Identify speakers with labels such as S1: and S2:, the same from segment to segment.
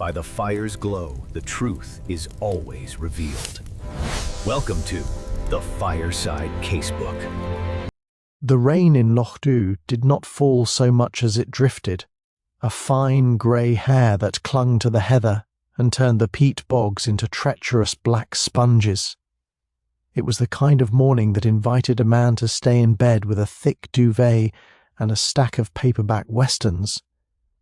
S1: By the fire's glow, the truth is always revealed. Welcome to the Fireside Casebook.
S2: The rain in Lochdubh did not fall so much as it drifted, a fine grey hair that clung to the heather and turned the peat bogs into treacherous black sponges. It was the kind of morning that invited a man to stay in bed with a thick duvet and a stack of paperback westerns,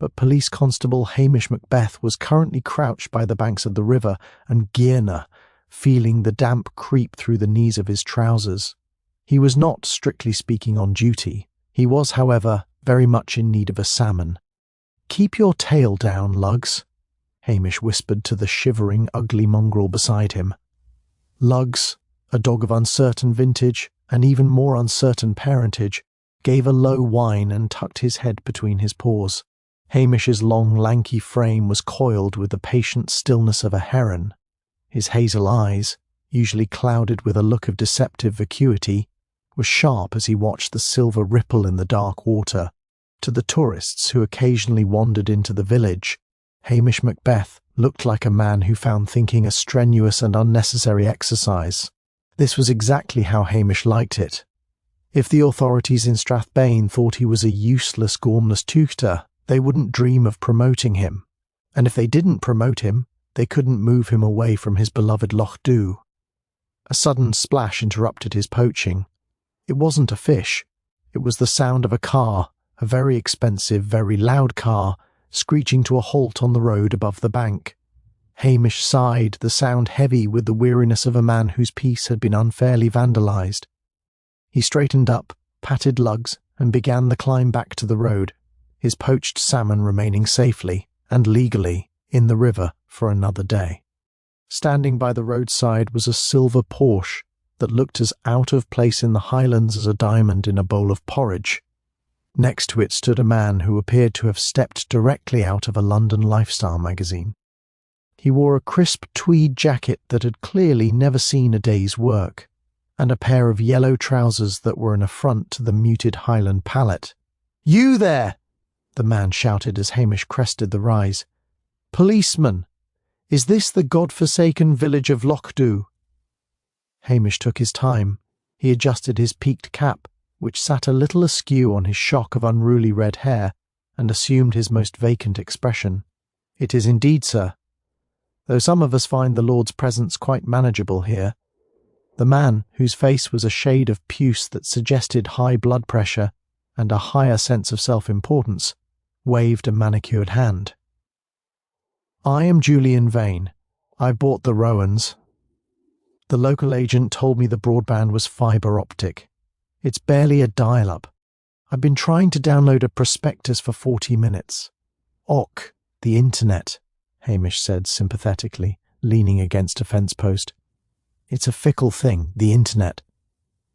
S2: but Police Constable Hamish Macbeth was currently crouched by the banks of the river and Gearna, feeling the damp creep through the knees of his trousers. He was not, strictly speaking, on duty. He was, however, very much in need of a salmon. "Keep your tail down, Lugs," Hamish whispered to the shivering, ugly mongrel beside him. Lugs, a dog of uncertain vintage and even more uncertain parentage, gave a low whine and tucked his head between his paws. Hamish's long, lanky frame was coiled with the patient stillness of a heron. His hazel eyes, usually clouded with a look of deceptive vacuity, were sharp as he watched the silver ripple in the dark water. To the tourists who occasionally wandered into the village, Hamish Macbeth looked like a man who found thinking a strenuous and unnecessary exercise. This was exactly how Hamish liked it. If the authorities in Strathbane thought he was a useless, gormless tutor, they wouldn't dream of promoting him. And if they didn't promote him, they couldn't move him away from his beloved Lochdubh. A sudden splash interrupted his poaching. It wasn't a fish. It was the sound of a car, a very expensive, very loud car, screeching to a halt on the road above the bank. Hamish sighed, the sound heavy with the weariness of a man whose peace had been unfairly vandalized. He straightened up, patted Lugs, and began the climb back to the road, his poached salmon remaining safely and legally in the river for another day. Standing by the roadside was a silver Porsche that looked as out of place in the Highlands as a diamond in a bowl of porridge. Next to it stood a man who appeared to have stepped directly out of a London lifestyle magazine. He wore a crisp tweed jacket that had clearly never seen a day's work, and a pair of yellow trousers that were an affront to the muted Highland palate. "You there!" the man shouted as Hamish crested the rise. "Policeman! Is this the god-forsaken village of Lochdubh?" Hamish took his time. He adjusted his peaked cap, which sat a little askew on his shock of unruly red hair, and assumed his most vacant expression. "It is indeed, sir. Though some of us find the Lord's presence quite manageable here." The man, whose face was a shade of puce that suggested high blood pressure and a higher sense of self-importance, waved a manicured hand. "I am Julian Vane. I bought the Rowans. The local agent told me the broadband was fibre optic. It's barely a dial-up. I've been trying to download a prospectus for 40 minutes. Och, the internet," Hamish said sympathetically, leaning against a fence post. "It's a fickle thing, the internet.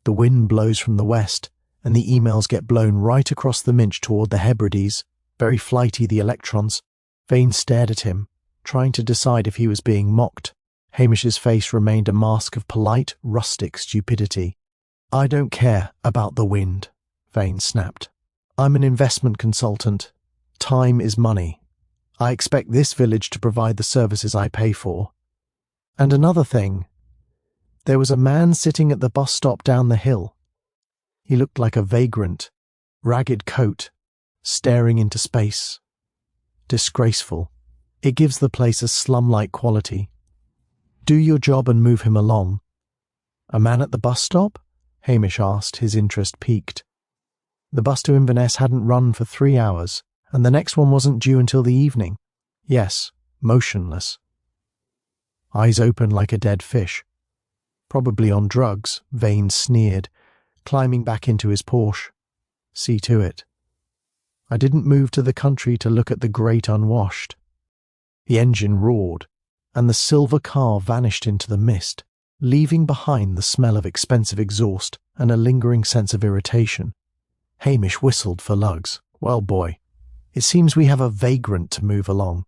S2: The wind blows from the west, and the emails get blown right across the Minch toward the Hebrides. Very flighty, the electrons." Vane stared at him, trying to decide if he was being mocked. Hamish's face remained a mask of polite, rustic stupidity. "I don't care about the wind," Vane snapped. "I'm an investment consultant. Time is money. I expect this village to provide the services I pay for. And another thing. There was a man sitting at the bus stop down the hill. He looked like a vagrant, ragged coat, staring into space. Disgraceful. It gives the place a slum-like quality. Do your job and move him along." "A man at the bus stop?" Hamish asked, his interest piqued. The bus to Inverness hadn't run for 3 hours, and the next one wasn't due until the evening. Yes, motionless. Eyes open like a dead fish. Probably on drugs, Vane sneered, climbing back into his Porsche. "See to it. I didn't move to the country to look at the great unwashed." The engine roared, and the silver car vanished into the mist, leaving behind the smell of expensive exhaust and a lingering sense of irritation. Hamish whistled for Lugs. "Well, boy, it seems we have a vagrant to move along.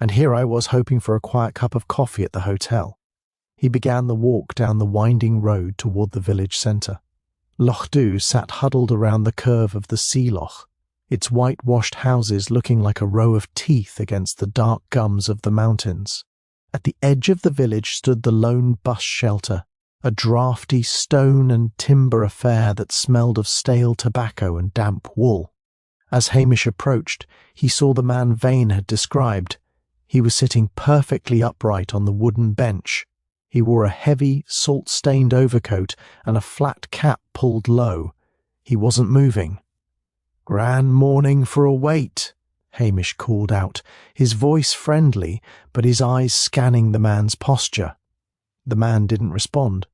S2: And here I was hoping for a quiet cup of coffee at the hotel." He began the walk down the winding road toward the village centre. Lochdubh sat huddled around the curve of the sea loch, its whitewashed houses looking like a row of teeth against the dark gums of the mountains. At the edge of the village stood the lone bus shelter, a draughty stone and timber affair that smelled of stale tobacco and damp wool. As Hamish approached, he saw the man Vane had described. He was sitting perfectly upright on the wooden bench. He wore a heavy, salt-stained overcoat and a flat cap pulled low. He wasn't moving. "Grand morning for a wait," Hamish called out, his voice friendly, but his eyes scanning the man's posture. The man didn't respond.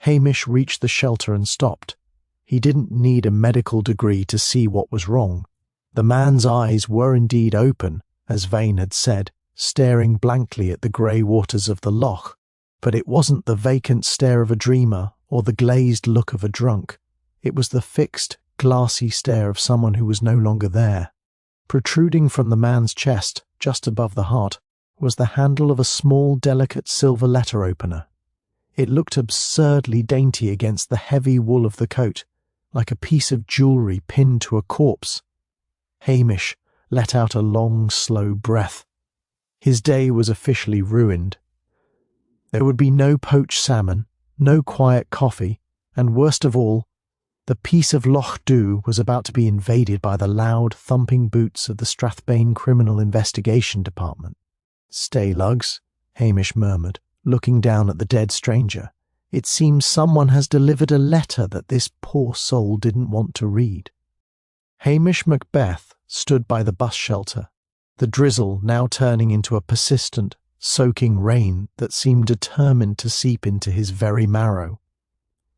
S2: Hamish reached the shelter and stopped. He didn't need a medical degree to see what was wrong. The man's eyes were indeed open, as Vane had said, staring blankly at the grey waters of the loch, but it wasn't the vacant stare of a dreamer or the glazed look of a drunk. It was the fixed, glassy stare of someone who was no longer there. Protruding from the man's chest, just above the heart, was the handle of a small, delicate silver letter opener. It looked absurdly dainty against the heavy wool of the coat, like a piece of jewellery pinned to a corpse. Hamish let out a long, slow breath. His day was officially ruined. There would be no poached salmon, no quiet coffee, and worst of all, the peace of Lochdubh was about to be invaded by the loud, thumping boots of the Strathbane Criminal Investigation Department. "Stay, Lugs," Hamish murmured, looking down at the dead stranger. "It seems someone has delivered a letter that this poor soul didn't want to read." Hamish Macbeth stood by the bus shelter, the drizzle now turning into a persistent, soaking rain that seemed determined to seep into his very marrow.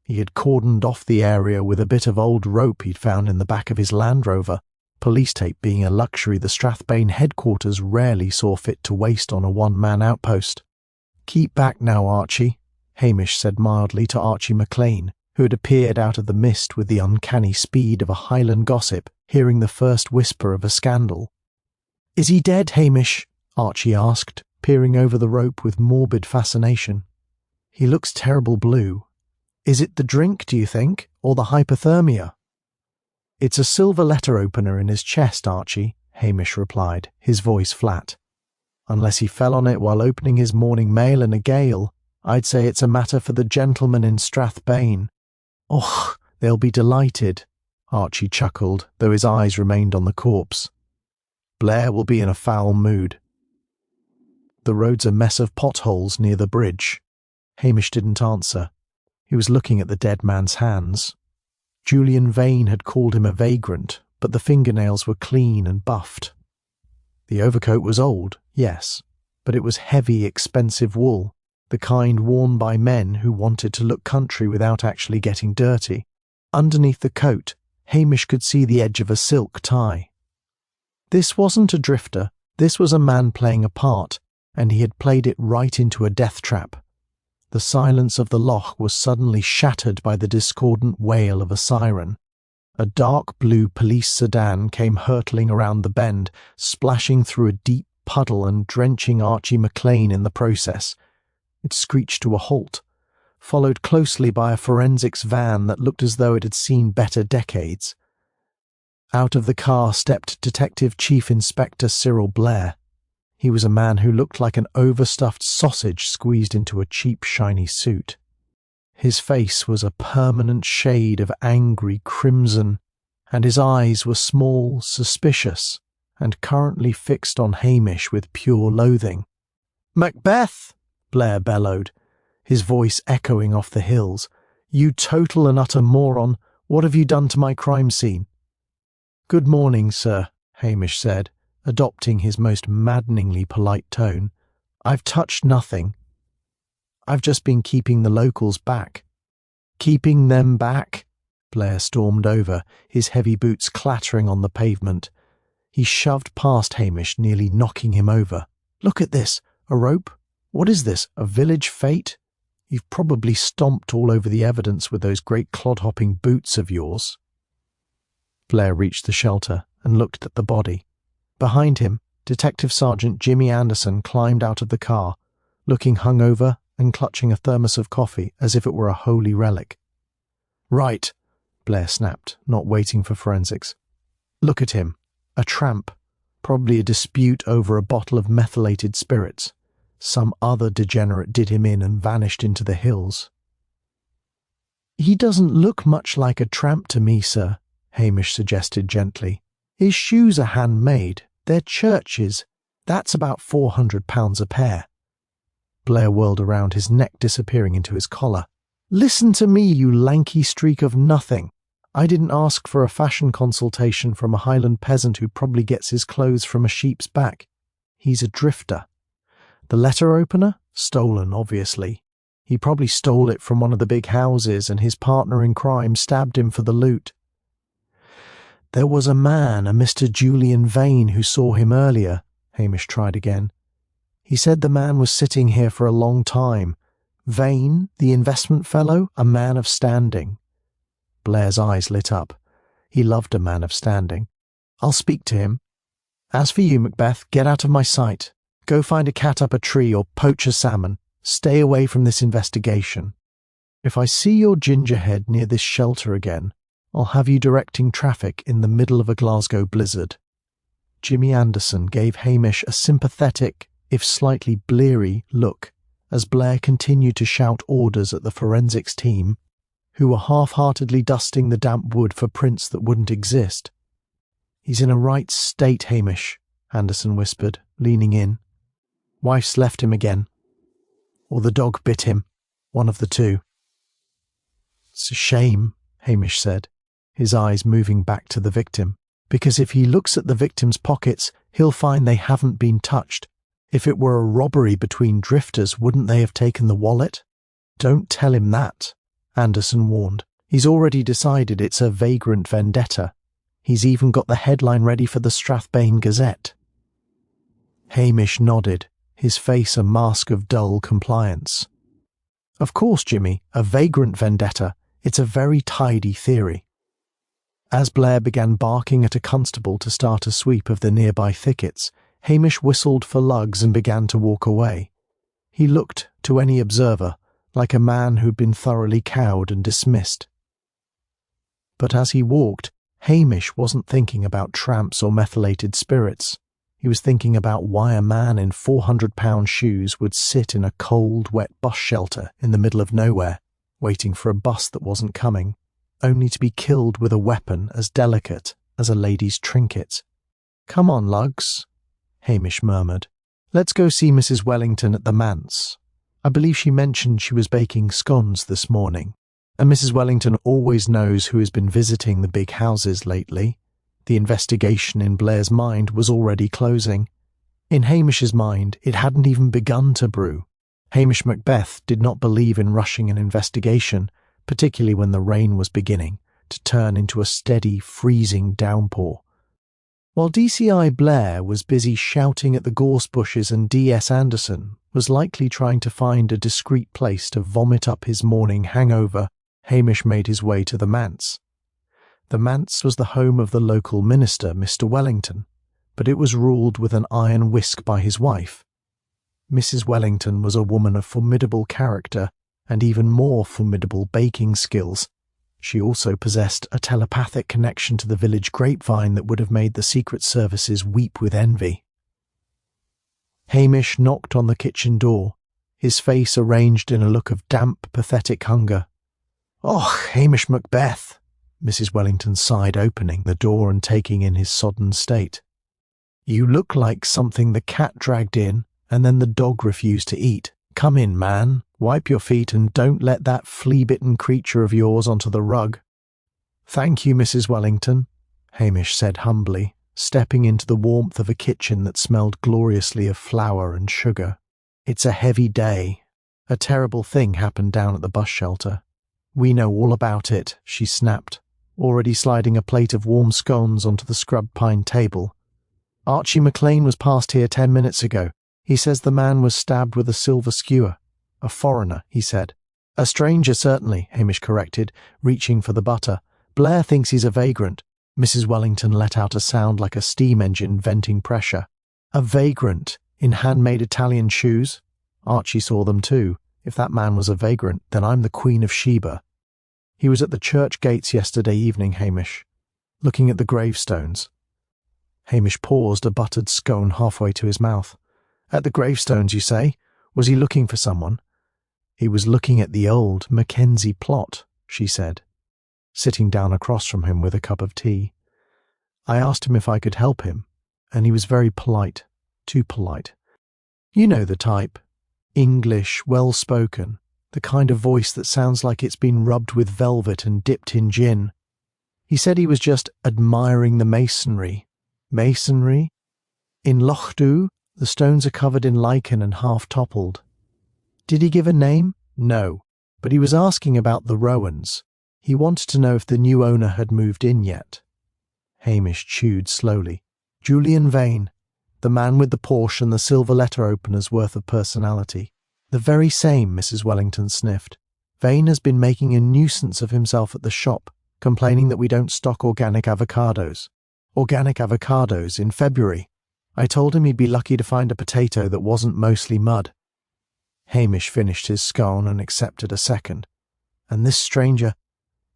S2: He had cordoned off the area with a bit of old rope he'd found in the back of his Land Rover, police tape being a luxury the Strathbane headquarters rarely saw fit to waste on a one-man outpost. "Keep back now, Archie," Hamish said mildly to Archie McLean, who had appeared out of the mist with the uncanny speed of a Highland gossip, hearing the first whisper of a scandal. "Is he dead, Hamish?" Archie asked, peering over the rope with morbid fascination. "He looks terrible blue. Is it the drink, do you think, or the hypothermia?" "It's a silver letter opener in his chest, Archie," Hamish replied, his voice flat. "Unless he fell on it while opening his morning mail in a gale, I'd say it's a matter for the gentlemen in Strathbane." "Och, they'll be delighted," Archie chuckled, though his eyes remained on the corpse. "Blair will be in a foul mood." "The road's a mess of potholes near the bridge." Hamish didn't answer. He was looking at the dead man's hands. Julian Vane had called him a vagrant, but the fingernails were clean and buffed. The overcoat was old, yes, but it was heavy, expensive wool, the kind worn by men who wanted to look country without actually getting dirty. Underneath the coat, Hamish could see the edge of a silk tie. This wasn't a drifter, this was a man playing a part, and he had played it right into a death trap. The silence of the loch was suddenly shattered by the discordant wail of a siren. A dark blue police sedan came hurtling around the bend, splashing through a deep puddle and drenching Archie McLean in the process. It screeched to a halt, followed closely by a forensics van that looked as though it had seen better decades. Out of the car stepped Detective Chief Inspector Cyril Blair. He was a man who looked like an overstuffed sausage squeezed into a cheap, shiny suit. His face was a permanent shade of angry crimson, and his eyes were small, suspicious, and currently fixed on Hamish with pure loathing. "Macbeth!" Blair bellowed, his voice echoing off the hills. "You total and utter moron! What have you done to my crime scene?" "Good morning, sir," Hamish said, adopting his most maddeningly polite tone. "I've touched nothing. I've just been keeping the locals back." "Keeping them back?" Blair stormed over, his heavy boots clattering on the pavement. He shoved past Hamish, nearly knocking him over. "Look at this! A rope? What is this, a village fete? You've probably stomped all over the evidence with those great clod-hopping boots of yours." Blair reached the shelter and looked at the body. Behind him, Detective Sergeant Jimmy Anderson climbed out of the car, looking hungover and clutching a thermos of coffee as if it were a holy relic. "Right," Blair snapped, not waiting for forensics. "Look at him. A tramp, probably a dispute over a bottle of methylated spirits. Some other degenerate did him in and vanished into the hills. "He doesn't look much like a tramp to me, sir," Hamish suggested gently. "His shoes are handmade. They're churches. That's about £400 a pair." Blair whirled around, his neck disappearing into his collar. "Listen to me, you lanky streak of nothing. I didn't ask for a fashion consultation from a Highland peasant who probably gets his clothes from a sheep's back. He's a drifter. The letter opener? Stolen, obviously. He probably stole it from one of the big houses, and his partner in crime stabbed him for the loot. There was a man, a Mr. Julian Vane, who saw him earlier," Hamish tried again. "He said the man was sitting here for a long time. Vane, the investment fellow, a man of standing." Blair's eyes lit up. He loved a man of standing. "I'll speak to him. As for you, Macbeth, get out of my sight. Go find a cat up a tree or poach a salmon. Stay away from this investigation. If I see your gingerhead near this shelter again, I'll have you directing traffic in the middle of a Glasgow blizzard." Jimmy Anderson gave Hamish a sympathetic, if slightly bleary, look as Blair continued to shout orders at the forensics team, who were half-heartedly dusting the damp wood for prints that wouldn't exist. "He's in a right state, Hamish," Anderson whispered, leaning in. "Wife's left him again. Or the dog bit him. One of the two." "It's a shame," Hamish said, his eyes moving back to the victim, "because if he looks at the victim's pockets, he'll find they haven't been touched. If it were a robbery between drifters, wouldn't they have taken the wallet?" "Don't tell him that," Anderson warned. "He's already decided it's a vagrant vendetta. He's even got the headline ready for the Strathbane Gazette." Hamish nodded, his face a mask of dull compliance. "Of course, Jimmy, a vagrant vendetta. It's a very tidy theory." As Blair began barking at a constable to start a sweep of the nearby thickets, Hamish whistled for lugs and began to walk away. He looked, to any observer, like a man who'd been thoroughly cowed and dismissed. But as he walked, Hamish wasn't thinking about tramps or methylated spirits. He was thinking about why a man in £400 shoes would sit in a cold, wet bus shelter in the middle of nowhere, waiting for a bus that wasn't coming, only to be killed with a weapon as delicate as a lady's trinket. "Come on, lugs," Hamish murmured. "Let's go see Mrs. Wellington at the manse. I believe she mentioned she was baking scones this morning, and Mrs. Wellington always knows who has been visiting the big houses lately." The investigation in Blair's mind was already closing. In Hamish's mind, it hadn't even begun to brew. Hamish Macbeth did not believe in rushing an investigation, particularly when the rain was beginning to turn into a steady, freezing downpour. While DCI Blair was busy shouting at the gorse bushes and DS Anderson was likely trying to find a discreet place to vomit up his morning hangover, Hamish made his way to the manse. The manse was the home of the local minister, Mr. Wellington, but it was ruled with an iron whisk by his wife. Mrs. Wellington was a woman of formidable character and even more formidable baking skills. She also possessed a telepathic connection to the village grapevine that would have made the secret services weep with envy. Hamish knocked on the kitchen door, his face arranged in a look of damp, pathetic hunger. "Oh, Hamish Macbeth!" Mrs. Wellington sighed, opening the door and taking in his sodden state. "You look like something the cat dragged in and then the dog refused to eat. Come in, man, wipe your feet and don't let that flea-bitten creature of yours onto the rug." "Thank you, Mrs. Wellington," Hamish said humbly, stepping into the warmth of a kitchen that smelled gloriously of flour and sugar. "It's a heavy day. A terrible thing happened down at the bus shelter." "We know all about it," she snapped, already sliding a plate of warm scones onto the scrub pine table. "Archie McLean was past here 10 minutes ago. He says the man was stabbed with a silver skewer. A foreigner, he said." "A stranger, certainly," Hamish corrected, reaching for the butter. "Blair thinks he's a vagrant." Mrs. Wellington let out a sound like a steam engine venting pressure. "A vagrant in handmade Italian shoes? Archie saw them too. If that man was a vagrant, then I'm the Queen of Sheba. He was at the church gates yesterday evening, Hamish, looking at the gravestones." Hamish paused, a buttered scone halfway to his mouth. At the gravestones, you say? Was he looking for someone? He was looking at the old Mackenzie plot, she said, sitting down across from him with a cup of tea. I asked him if I could help him, and he was very polite, too polite. You know the type. English, well-spoken, the kind of voice that sounds like it's been rubbed with velvet and dipped in gin. He said he was just admiring the masonry. Masonry? In Lochdubh, the stones are covered in lichen and half-toppled. Did he give a name? No, but he was asking about the Rowans. He wanted to know if the new owner had moved in yet. Hamish chewed slowly. Julian Vane, the man with the Porsche and the silver letter opener's worth of personality. The very same, Mrs. Wellington sniffed. Vane has been making a nuisance of himself at the shop, complaining that we don't stock organic avocados. Organic avocados in February. I told him he'd be lucky to find a potato that wasn't mostly mud. Hamish finished his scone and accepted a second. And this stranger,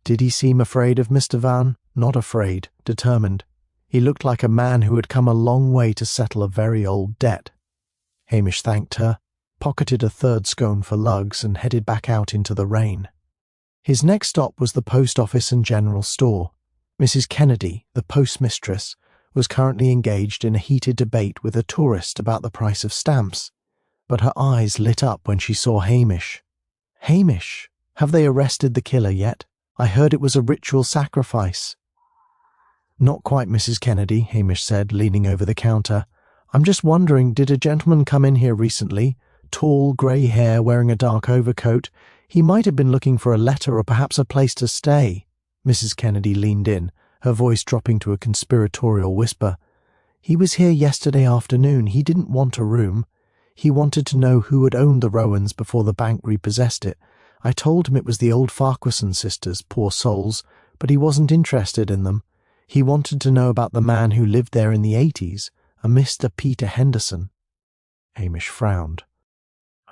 S2: did he seem afraid of Mr. Van? Not afraid, determined. He looked like a man who had come a long way to settle a very old debt. Hamish thanked her, pocketed a third scone for lugs, and headed back out into the rain. His next stop was the post office and general store. Mrs. Kennedy, the postmistress, was currently engaged in a heated debate with a tourist about the price of stamps, but her eyes lit up when she saw Hamish. Hamish, have they arrested the killer yet? I heard it was a ritual sacrifice. Not quite, Mrs. Kennedy, Hamish said, leaning over the counter. I'm just wondering, did a gentleman come in here recently? Tall, grey hair, wearing a dark overcoat. He might have been looking for a letter or perhaps a place to stay. Mrs. Kennedy leaned in, her voice dropping to a conspiratorial whisper. He was here yesterday afternoon. He didn't want a room. He wanted to know who had owned the Rowans before the bank repossessed it. I told him it was the old Farquharson sisters, poor souls, but he wasn't interested in them. He wanted to know about the man who lived there in the 80s, a Mr. Peter Henderson. Hamish frowned.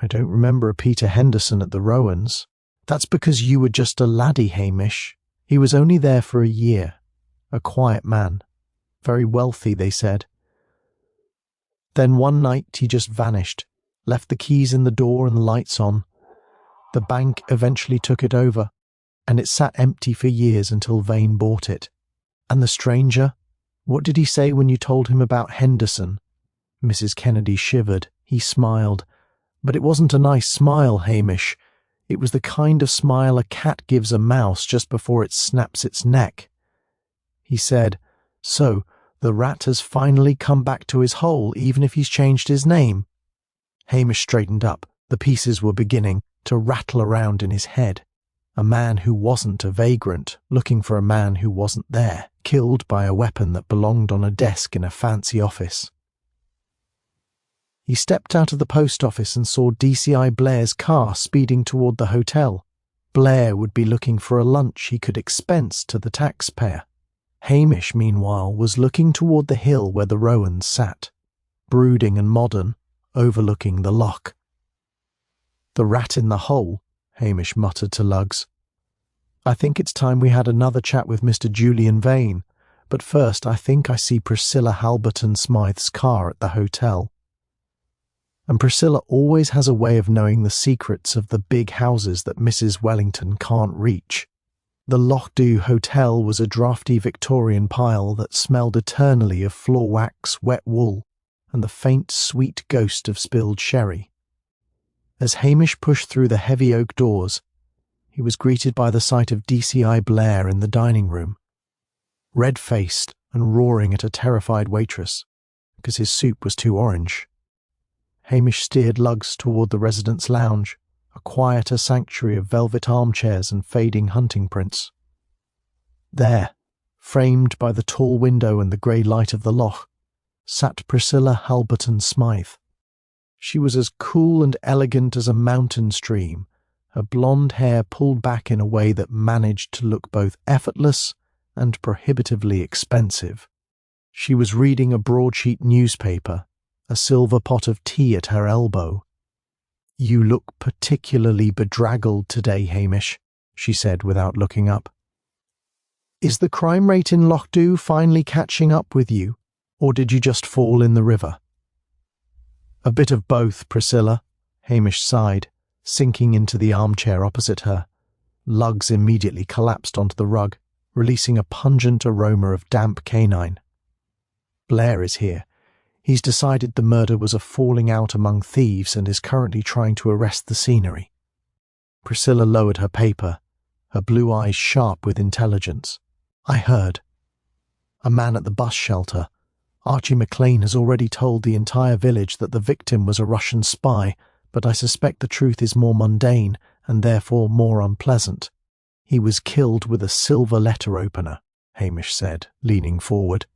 S2: I don't remember a Peter Henderson at the Rowans. That's because you were just a laddie, Hamish. He was only there for a year. A quiet man. Very wealthy, they said. Then one night he just vanished, left the keys in the door and the lights on. The bank eventually took it over, and it sat empty for years until Vane bought it. And the stranger? What did he say when you told him about Henderson? Mrs. Kennedy shivered. He smiled. But it wasn't a nice smile, Hamish. It was the kind of smile a cat gives a mouse just before it snaps its neck. He said, So, the rat has finally come back to his hole, even if he's changed his name. Hamish straightened up. The pieces were beginning to rattle around in his head. A man who wasn't a vagrant, looking for a man who wasn't there, killed by a weapon that belonged on a desk in a fancy office. He stepped out of the post office and saw DCI Blair's car speeding toward the hotel. Blair would be looking for a lunch he could expense to the taxpayer. Hamish, meanwhile, was looking toward the hill where the Rowans sat, brooding and modern, overlooking the loch. The rat in the hole, Hamish muttered to Lugs. I think it's time we had another chat with Mr. Julian Vane, but first I think I see Priscilla Halberton Smythe's car at the hotel. And Priscilla always has a way of knowing the secrets of the big houses that Mrs. Wellington can't reach. The Lochdubh Hotel was a draughty Victorian pile that smelled eternally of floor wax, wet wool, and the faint, sweet ghost of spilled sherry. As Hamish pushed through the heavy oak doors, he was greeted by the sight of DCI Blair in the dining room, red-faced and roaring at a terrified waitress, because his soup was too orange. Hamish steered Lugs toward the residence lounge, a quieter sanctuary of velvet armchairs and fading hunting prints. There, framed by the tall window and the grey light of the loch, sat Priscilla Halberton Smythe. She was as cool and elegant as a mountain stream, her blonde hair pulled back in a way that managed to look both effortless and prohibitively expensive. She was reading a broadsheet newspaper, a silver pot of tea at her elbow. You look particularly bedraggled today, Hamish, she said without looking up. Is the crime rate in Lochdubh finally catching up with you? Or did you just fall in the river?" "A bit of both, Priscilla," Hamish sighed, sinking into the armchair opposite her. Lugs immediately collapsed onto the rug, releasing a pungent aroma of damp canine. "Blair is here. He's decided the murder was a falling out among thieves and is currently trying to arrest the scenery." Priscilla lowered her paper, her blue eyes sharp with intelligence. "I heard. A man at the bus shelter. Archie McLean has already told the entire village that the victim was a Russian spy, but I suspect the truth is more mundane and therefore more unpleasant. He was killed with a silver letter opener," Hamish said, leaning forward.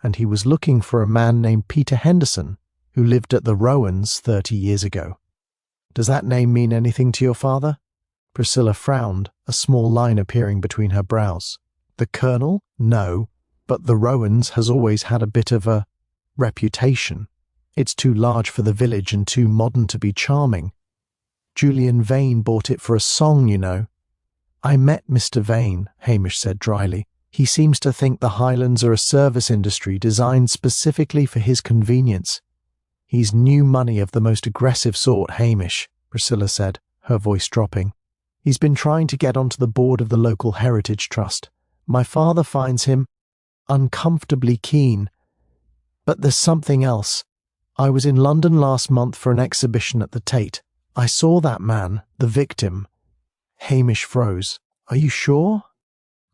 S2: "And he was looking for a man named Peter Henderson, who lived at the Rowans 30 years ago. Does that name mean anything to your father?" Priscilla frowned, a small line appearing between her brows. "The Colonel? No. But the Rowans has always had a bit of a reputation. It's too large for the village and too modern to be charming. Julian Vane bought it for a song, you know." "I met Mr. Vane," Hamish said dryly. "He seems to think the Highlands are a service industry designed specifically for his convenience." "He's new money of the most aggressive sort, Hamish," Priscilla said, her voice dropping. "He's been trying to get onto the board of the local heritage trust. My father finds him uncomfortably keen. But there's something else. I was in London last month for an exhibition at the Tate. I saw that man, the victim." Hamish froze. "Are you sure?"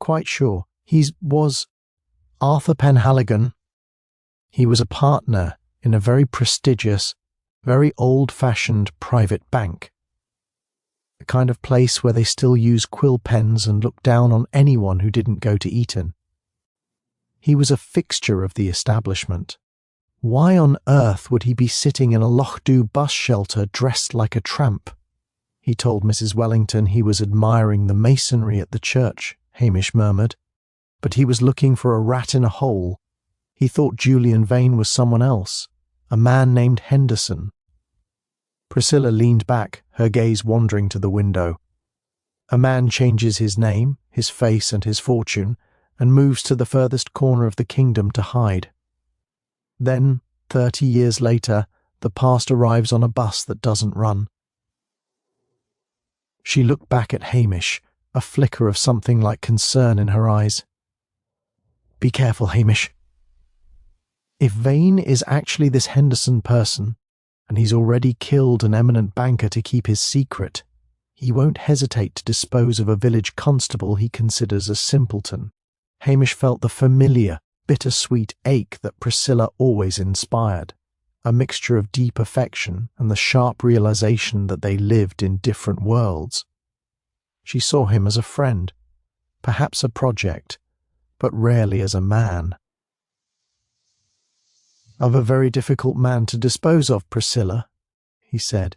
S2: "Quite sure. Was Arthur Penhaligon. He was a partner in a very prestigious, very old-fashioned private bank. The kind of place where they still use quill pens and look down on anyone who didn't go to Eton. He was a fixture of the establishment. Why on earth would he be sitting in a Lochdubh bus shelter dressed like a tramp?" "He told Mrs. Wellington he was admiring the masonry at the church," Hamish murmured. "But he was looking for a rat in a hole. He thought Julian Vane was someone else, a man named Henderson." Priscilla leaned back, her gaze wandering to the window. "A man changes his name, his face and his fortune, and moves to the furthest corner of the kingdom to hide. Then, 30 years later, the past arrives on a bus that doesn't run." She looked back at Hamish, a flicker of something like concern in her eyes. "Be careful, Hamish. If Vane is actually this Henderson person, and he's already killed an eminent banker to keep his secret, he won't hesitate to dispose of a village constable he considers a simpleton." Hamish felt the familiar, bittersweet ache that Priscilla always inspired, a mixture of deep affection and the sharp realization that they lived in different worlds. She saw him as a friend, perhaps a project, but rarely as a man. "Of a very difficult man to dispose of, Priscilla," he said,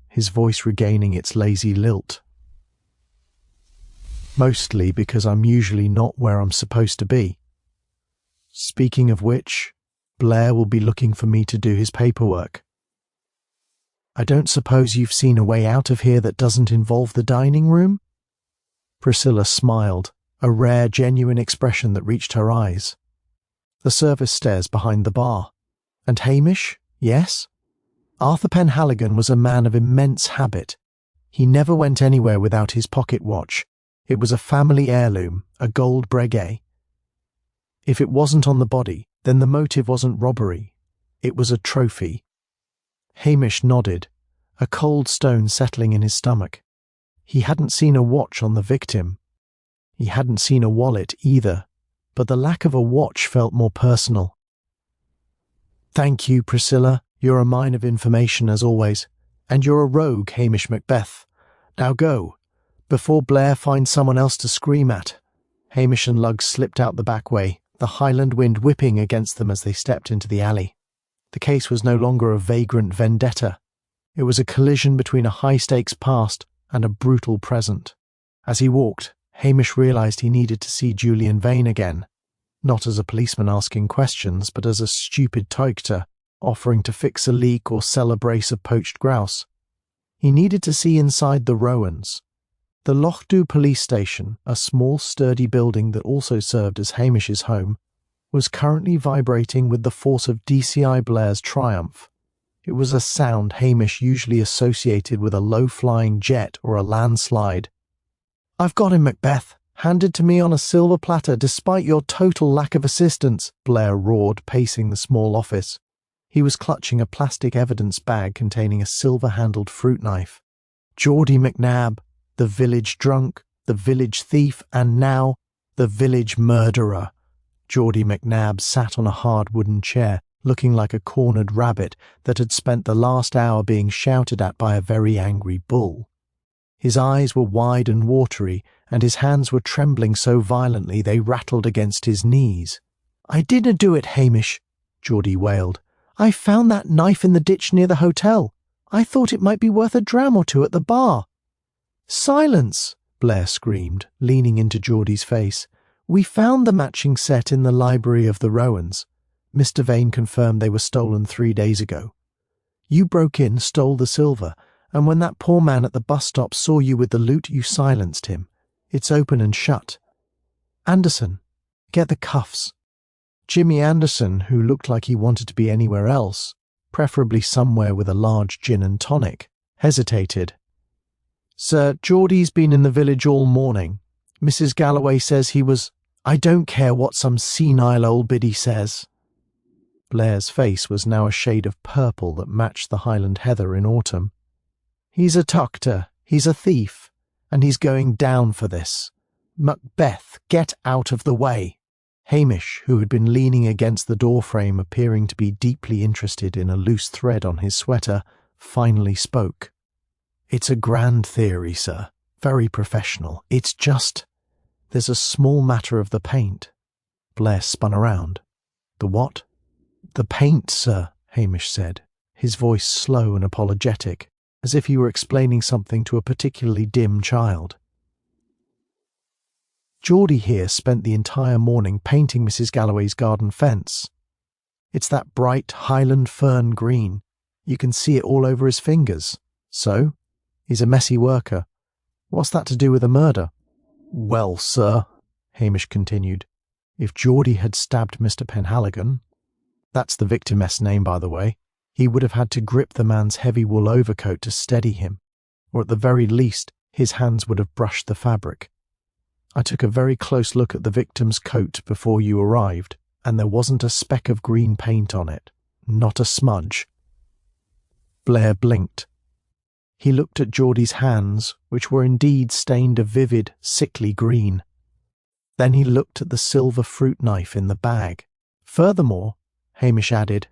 S2: his voice regaining its lazy lilt. "Mostly because I'm usually not where I'm supposed to be. Speaking of which, Blair will be looking for me to do his paperwork. I don't suppose you've seen a way out of here that doesn't involve the dining room?" Priscilla smiled, a rare, genuine expression that reached her eyes. "The service stairs behind the bar. And Hamish, yes? Arthur Penhaligon was a man of immense habit. He never went anywhere without his pocket watch. It was a family heirloom, a gold breguet. If it wasn't on the body, then the motive wasn't robbery. It was a trophy." Hamish nodded, a cold stone settling in his stomach. He hadn't seen a watch on the victim. He hadn't seen a wallet either, but the lack of a watch felt more personal. "Thank you, Priscilla. You're a mine of information as always. And you're a rogue, Hamish Macbeth. Now go, before Blair finds someone else to scream at." Hamish and Lugg slipped out the back way, the Highland wind whipping against them as they stepped into the alley. The case was no longer a vagrant vendetta. It was a collision between a high-stakes past and a brutal present. As he walked, Hamish realised he needed to see Julian Vane again, not as a policeman asking questions, but as a stupid toigter offering to fix a leak or sell a brace of poached grouse. He needed to see inside the Rowans. The Lochdubh police station, a small, sturdy building that also served as Hamish's home, was currently vibrating with the force of DCI Blair's triumph. It was a sound Hamish usually associated with a low-flying jet or a landslide. "I've got him, Macbeth, handed to me on a silver platter despite your total lack of assistance," Blair roared, pacing the small office. He was clutching a plastic evidence bag containing a silver-handled fruit knife. Geordie McNabb, the village drunk, the village thief, and now the village murderer. Geordie McNabb sat on a hard wooden chair, looking like a cornered rabbit that had spent the last hour being shouted at by a very angry bull. His eyes were wide and watery, and his hands were trembling so violently they rattled against his knees. "I didn't do it, Hamish," Geordie wailed. "I found that knife in the ditch near the hotel. I thought it might be worth a dram or two at the bar." "Silence!" Blair screamed, leaning into Geordie's face. "We found the matching set in the library of the Rowans. Mr. Vane confirmed they were stolen 3 days ago. You broke in, stole the silver, and when that poor man at the bus stop saw you with the loot, you silenced him. It's open and shut. Anderson, get the cuffs." Jimmy Anderson, who looked like he wanted to be anywhere else, preferably somewhere with a large gin and tonic, hesitated. "Sir, Geordie's been in the village all morning. Mrs. Galloway says he was—" "I don't care what some senile old biddy says." Blair's face was now a shade of purple that matched the Highland heather in autumn. "He's a tuctor, he's a thief, and he's going down for this. Macbeth, get out of the way." Hamish, who had been leaning against the doorframe appearing to be deeply interested in a loose thread on his sweater, finally spoke. "It's a grand theory, sir. Very professional. It's just... there's a small matter of the paint." Blair spun around. "The what?" "The paint, sir," Hamish said, his voice slow and apologetic, as if he were explaining something to a particularly dim child. "Geordie here spent the entire morning painting Mrs. Galloway's garden fence. It's that bright Highland fern green. You can see it all over his fingers. So, he's a messy worker. What's that to do with a murder?" "Well, sir," Hamish continued, "if Geordie had stabbed Mr. Penhaligon— that's the victim's name, by the way— he would have had to grip the man's heavy wool overcoat to steady him, or at the very least his hands would have brushed the fabric. I took a very close look at the victim's coat before you arrived, and there wasn't a speck of green paint on it. Not a smudge." Blair blinked. He looked at Geordie's hands, which were indeed stained a vivid, sickly green. Then he looked at the silver fruit knife in the bag. "Furthermore," Hamish added,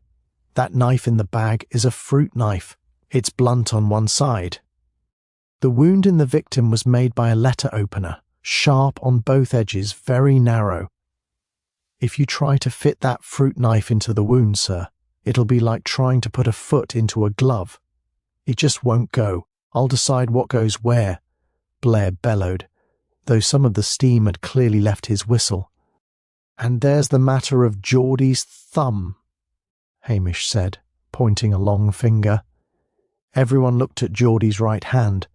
S2: "that knife in the bag is a fruit knife. It's blunt on one side. The wound in the victim was made by a letter opener, sharp on both edges, very narrow. If you try to fit that fruit knife into the wound, sir, it'll be like trying to put a foot into a glove. It just won't go. I'll decide what goes where," Blair bellowed, though some of the steam had clearly left his whistle. "And there's the matter of Geordie's thumb," Hamish said, pointing a long finger. Everyone looked at Geordie's right hand.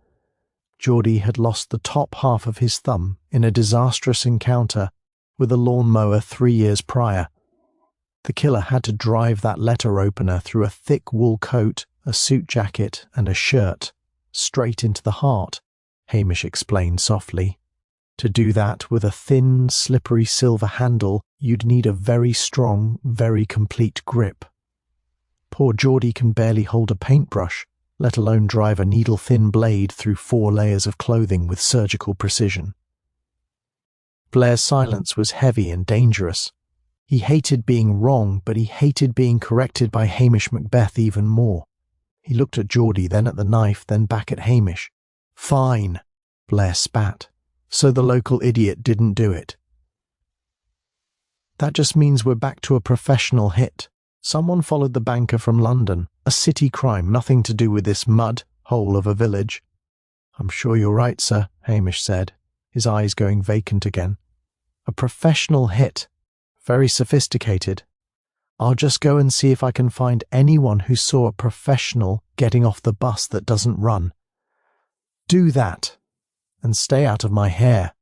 S2: Geordie had lost the top half of his thumb in a disastrous encounter with a lawnmower 3 years prior. The killer had to drive that letter opener through a thick wool coat, a suit jacket, and a shirt, straight into the heart, Hamish explained softly. To do that with a thin, slippery silver handle, you'd need a very strong, very complete grip. Poor Geordie can barely hold a paintbrush, let alone drive a needle-thin blade through 4 layers of clothing with surgical precision. Blair's silence was heavy and dangerous. He hated being wrong, but he hated being corrected by Hamish Macbeth even more. He looked at Geordie, then at the knife, then back at Hamish. "Fine," Blair spat. "So the local idiot didn't do it." "That just means we're back to a professional hit. Someone followed the banker from London. A city crime, nothing to do with this mud hole of a village." "I'm sure you're right, sir," Hamish said, his eyes going vacant again. "A professional hit. Very sophisticated. I'll just go and see if I can find anyone who saw a professional getting off the bus that doesn't run. Do that, and stay out of my hair."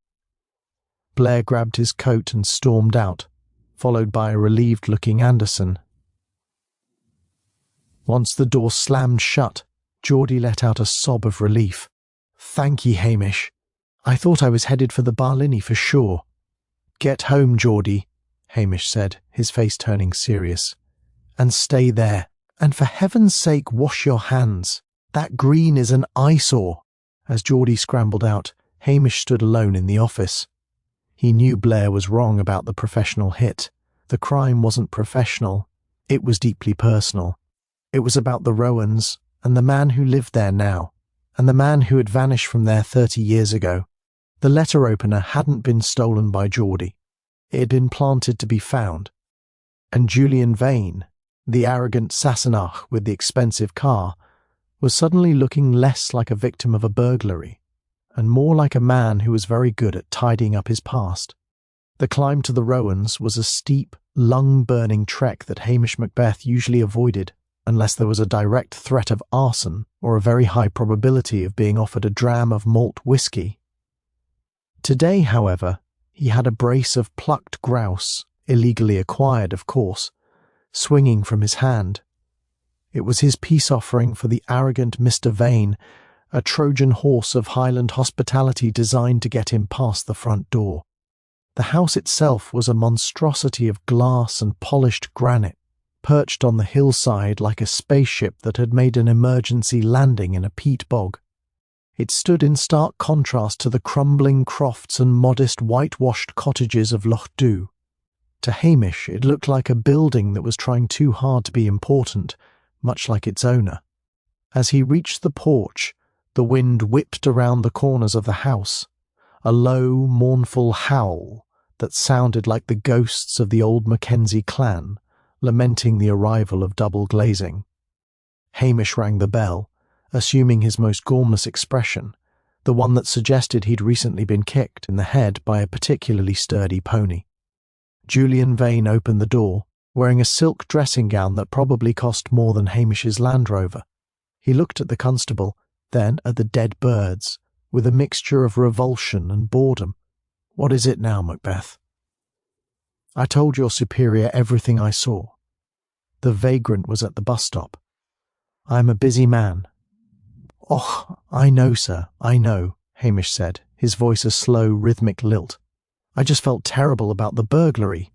S2: Blair grabbed his coat and stormed out. followed by a relieved-looking Anderson. Once the door slammed shut, Geordie let out a sob of relief. "Thank ye, Hamish. I thought I was headed for the Barlinnie for sure." "Get home, Geordie," Hamish said, his face turning serious. "And stay there. And for heaven's sake, wash your hands. That green is an eyesore." As Geordie scrambled out, Hamish stood alone in the office. He knew Blair was wrong about the professional hit. The crime wasn't professional. It was deeply personal. It was about the Rowans, and the man who lived there now, and the man who had vanished from there 30 years ago. The letter opener hadn't been stolen by Geordie. It had been planted to be found. And Julian Vane, the arrogant Sassenach with the expensive car, was suddenly looking less like a victim of a burglary, and more like a man who was very good at tidying up his past. The climb to the Rowans was a steep, lung-burning trek that Hamish Macbeth usually avoided, unless there was a direct threat of arson or a very high probability of being offered a dram of malt whisky. Today, however, he had a brace of plucked grouse, illegally acquired, of course, swinging from his hand. It was his peace offering for the arrogant Mr. Vane, a Trojan horse of Highland hospitality designed to get him past the front door. The house itself was a monstrosity of glass and polished granite, perched on the hillside like a spaceship that had made an emergency landing in a peat bog. It stood in stark contrast to the crumbling crofts and modest whitewashed cottages of Lochdubh. To Hamish, it looked like a building that was trying too hard to be important, much like its owner. As he reached the porch, the wind whipped around the corners of the house, a low, mournful howl that sounded like the ghosts of the old Mackenzie clan, lamenting the arrival of double glazing. Hamish rang the bell, assuming his most gormless expression, the one that suggested he'd recently been kicked in the head by a particularly sturdy pony. Julian Vane opened the door, wearing a silk dressing gown that probably cost more than Hamish's Land Rover. He looked at the constable, then at the dead birds, with a mixture of revulsion and boredom. "What is it now, Macbeth?" "I told your superior everything I saw. The vagrant was at the bus stop. I am a busy man." "Oh, I know, sir, I know," Hamish said, his voice a slow, rhythmic lilt. "I just felt terrible about the burglary.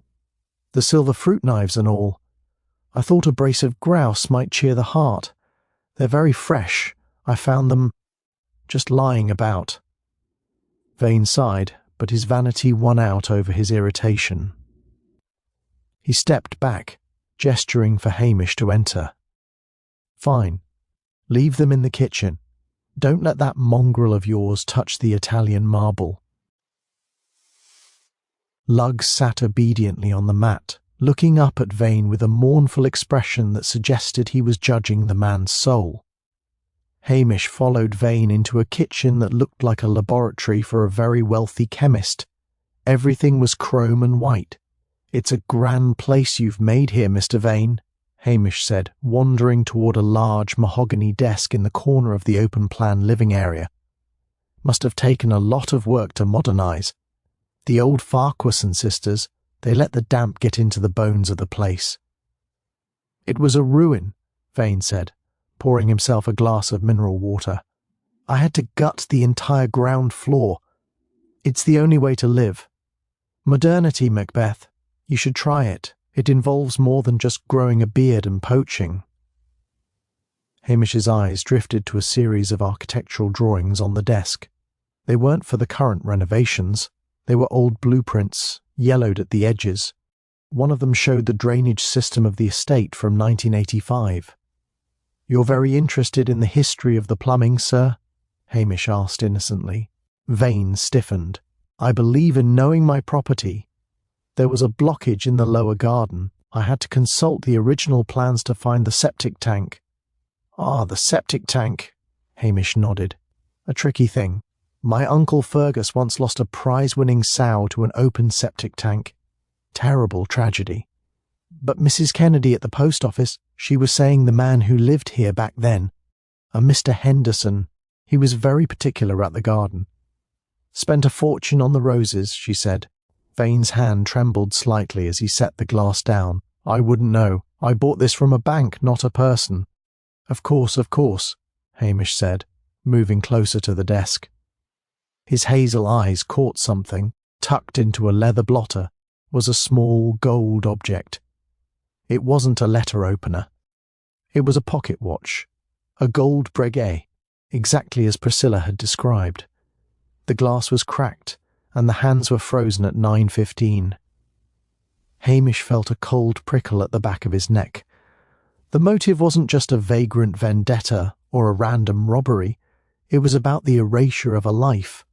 S2: The silver fruit knives and all. I thought a brace of grouse might cheer the heart. They're very fresh. I found them just lying about." Vane sighed, but his vanity won out over his irritation. He stepped back, gesturing for Hamish to enter. "Fine. Leave them in the kitchen. Don't let that mongrel of yours touch the Italian marble." Lugg sat obediently on the mat, looking up at Vane with a mournful expression that suggested he was judging the man's soul. Hamish followed Vane into a kitchen that looked like a laboratory for a very wealthy chemist. Everything was chrome and white. "It's a grand place you've made here, Mr. Vane," Hamish said, wandering toward a large mahogany desk in the corner of the open-plan living area. "Must have taken a lot of work to modernize. The old Farquharson sisters, they let the damp get into the bones of the place." "It was a ruin," Vane said, pouring himself a glass of mineral water. "I had to gut the entire ground floor. It's the only way to live. Modernity, Macbeth. You should try it. It involves more than just growing a beard and poaching." Hamish's eyes drifted to a series of architectural drawings on the desk. They weren't for the current renovations. They were old blueprints, yellowed at the edges. One of them showed the drainage system of the estate from 1985. "You're very interested in the history of the plumbing, sir?" Hamish asked innocently. Vane stiffened. "I believe in knowing my property. There was a blockage in the lower garden. I had to consult the original plans to find the septic tank." "Ah, the septic tank," Hamish nodded. "A tricky thing. My Uncle Fergus once lost a prize-winning sow to an open septic tank. Terrible tragedy. But Mrs. Kennedy at the post office, she was saying the man who lived here back then, a Mr. Henderson, he was very particular at the garden. Spent a fortune on the roses, she said. Vane's hand trembled slightly as he set the glass down. I wouldn't know. I bought this from a bank, not a person. Of course, Hamish said, moving closer to the desk. His hazel eyes caught something. Tucked into a leather blotter was a small gold object. It wasn't a letter opener. It was a pocket watch, a gold breguet, exactly as Priscilla had described. The glass was cracked, and the hands were frozen at 9:15. Hamish felt a cold prickle at the back of his neck. The motive wasn't just a vagrant vendetta or a random robbery. It was about the erasure of a life.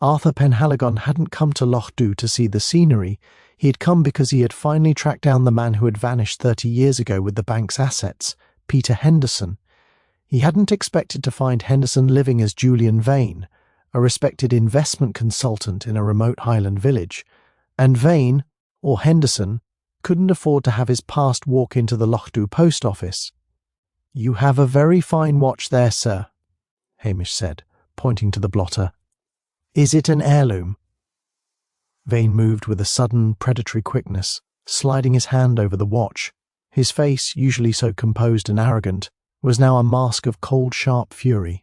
S2: Arthur Penhaligon hadn't come to Lochdubh to see the scenery. He had come because he had finally tracked down the man who had vanished 30 years ago with the bank's assets, Peter Henderson. He hadn't expected to find Henderson living as Julian Vane, a respected investment consultant in a remote Highland village, and Vane, or Henderson, couldn't afford to have his past walk into the Lochdubh post office. "You have a very fine watch there, sir," Hamish said, pointing to the blotter. "Is it an heirloom?" Vane moved with a sudden predatory quickness, sliding his hand over the watch. His face, usually so composed and arrogant, was now a mask of cold, sharp fury.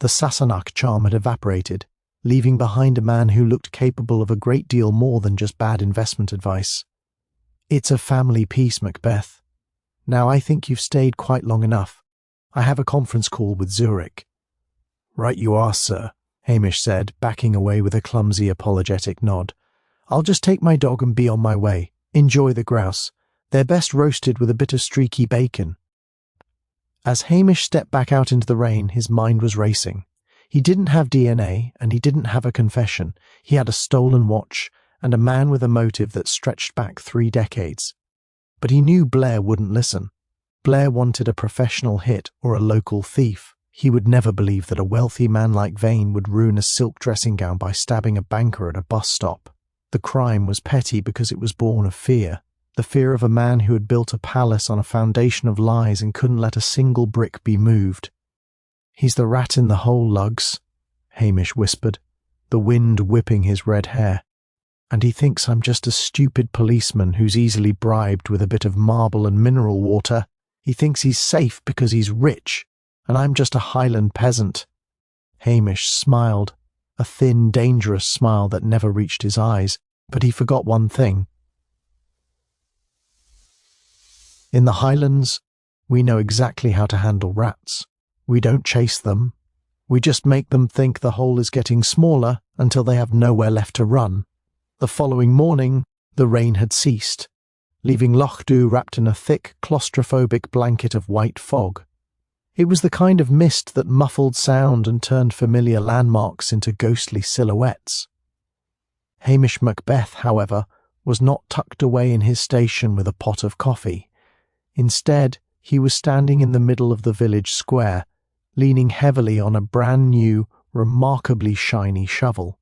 S2: The Sassenach charm had evaporated, leaving behind a man who looked capable of a great deal more than just bad investment advice. "It's a family piece, Macbeth. Now I think you've stayed quite long enough. I have a conference call with Zurich." "Right you are, sir," Hamish said, backing away with a clumsy, apologetic nod. "I'll just take my dog and be on my way. Enjoy the grouse. They're best roasted with a bit of streaky bacon." As Hamish stepped back out into the rain, his mind was racing. He didn't have DNA, and he didn't have a confession. He had a stolen watch, and a man with a motive that stretched back 3 decades. But he knew Blair wouldn't listen. Blair wanted a professional hit or a local thief. He would never believe that a wealthy man like Vane would ruin a silk dressing gown by stabbing a banker at a bus stop. The crime was petty because it was born of fear. The fear of a man who had built a palace on a foundation of lies and couldn't let a single brick be moved. "He's the rat in the hole, Lugs," Hamish whispered, the wind whipping his red hair. "And he thinks I'm just a stupid policeman who's easily bribed with a bit of marble and mineral water. He thinks he's safe because he's rich, and I'm just a Highland peasant." Hamish smiled, a thin, dangerous smile that never reached his eyes, but he forgot one thing. In the Highlands, we know exactly how to handle rats. We don't chase them. We just make them think the hole is getting smaller until they have nowhere left to run. The following morning, the rain had ceased, leaving Lochdubh wrapped in a thick, claustrophobic blanket of white fog. It was the kind of mist that muffled sound and turned familiar landmarks into ghostly silhouettes. Hamish Macbeth, however, was not tucked away in his station with a pot of coffee. Instead, he was standing in the middle of the village square, leaning heavily on a brand-new, remarkably shiny shovel.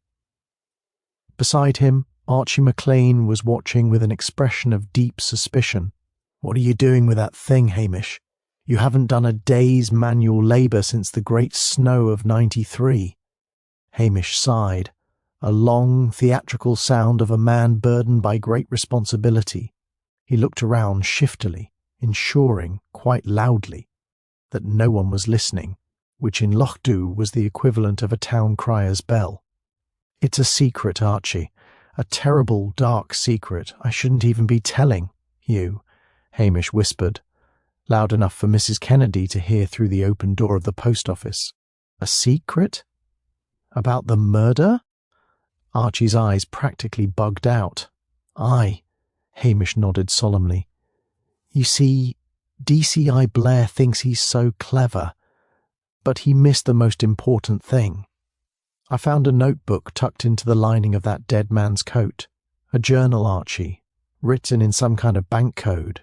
S2: Beside him, Archie MacLean was watching with an expression of deep suspicion. "What are you doing with that thing, Hamish? You haven't done a day's manual labour since the great snow of '93. Hamish sighed, a long, theatrical sound of a man burdened by great responsibility. He looked around shiftily, ensuring, quite loudly, that no one was listening, which in Lochdubh was the equivalent of a town crier's bell. "It's a secret, Archie. A terrible, dark secret I shouldn't even be telling you," Hamish whispered, loud enough for Mrs. Kennedy to hear through the open door of the post office. "A secret? About the murder?" Archie's eyes practically bugged out. "Aye," Hamish nodded solemnly. "You see, DCI Blair thinks he's so clever, but he missed the most important thing. I found a notebook tucked into the lining of that dead man's coat. A journal, Archie, written in some kind of bank code."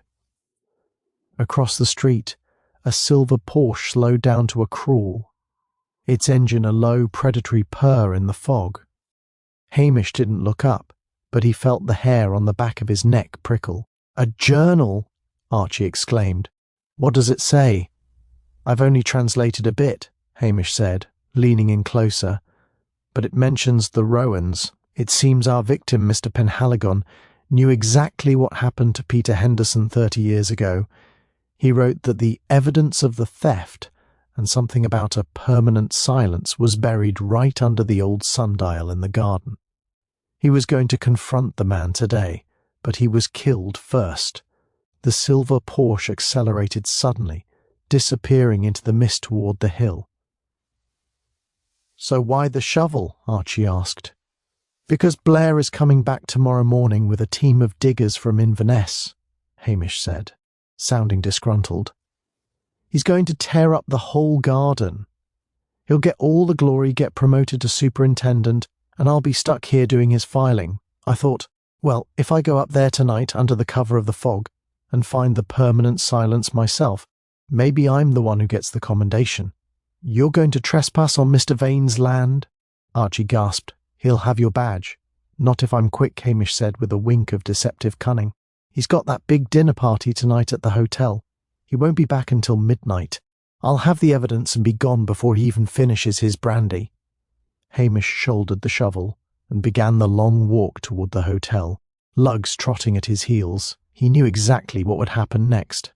S2: Across the street, a silver Porsche slowed down to a crawl, its engine a low, predatory purr in the fog. Hamish didn't look up, but he felt the hair on the back of his neck prickle. "A journal!" Archie exclaimed. "What does it say?" "I've only translated a bit," Hamish said, leaning in closer, "but it mentions the Rowans, It seems our victim, Mr. Penhaligon, knew exactly what happened to Peter Henderson 30 years ago. He wrote that the evidence of the theft and something about a permanent silence was buried right under the old sundial in the garden. He was going to confront the man today, but he was killed first. The silver Porsche accelerated suddenly, disappearing into the mist toward the hill. "So why the shovel?" Archie asked. "Because Blair is coming back tomorrow morning with a team of diggers from Inverness," Hamish said, sounding disgruntled. "He's going to tear up the whole garden. He'll get all the glory, get promoted to superintendent, and I'll be stuck here doing his filing. I thought, well, if I go up there tonight under the cover of the fog and find the permanent silence myself, maybe I'm the one who gets the commendation." "You're going to trespass on Mr. Vane's land?" Archie gasped. "He'll have your badge." "Not if I'm quick," Hamish said with a wink of deceptive cunning. "He's got that big dinner party tonight at the hotel. He won't be back until midnight. I'll have the evidence and be gone before he even finishes his brandy." Hamish shouldered the shovel and began the long walk toward the hotel, Lugs trotting at his heels. He knew exactly what would happen next.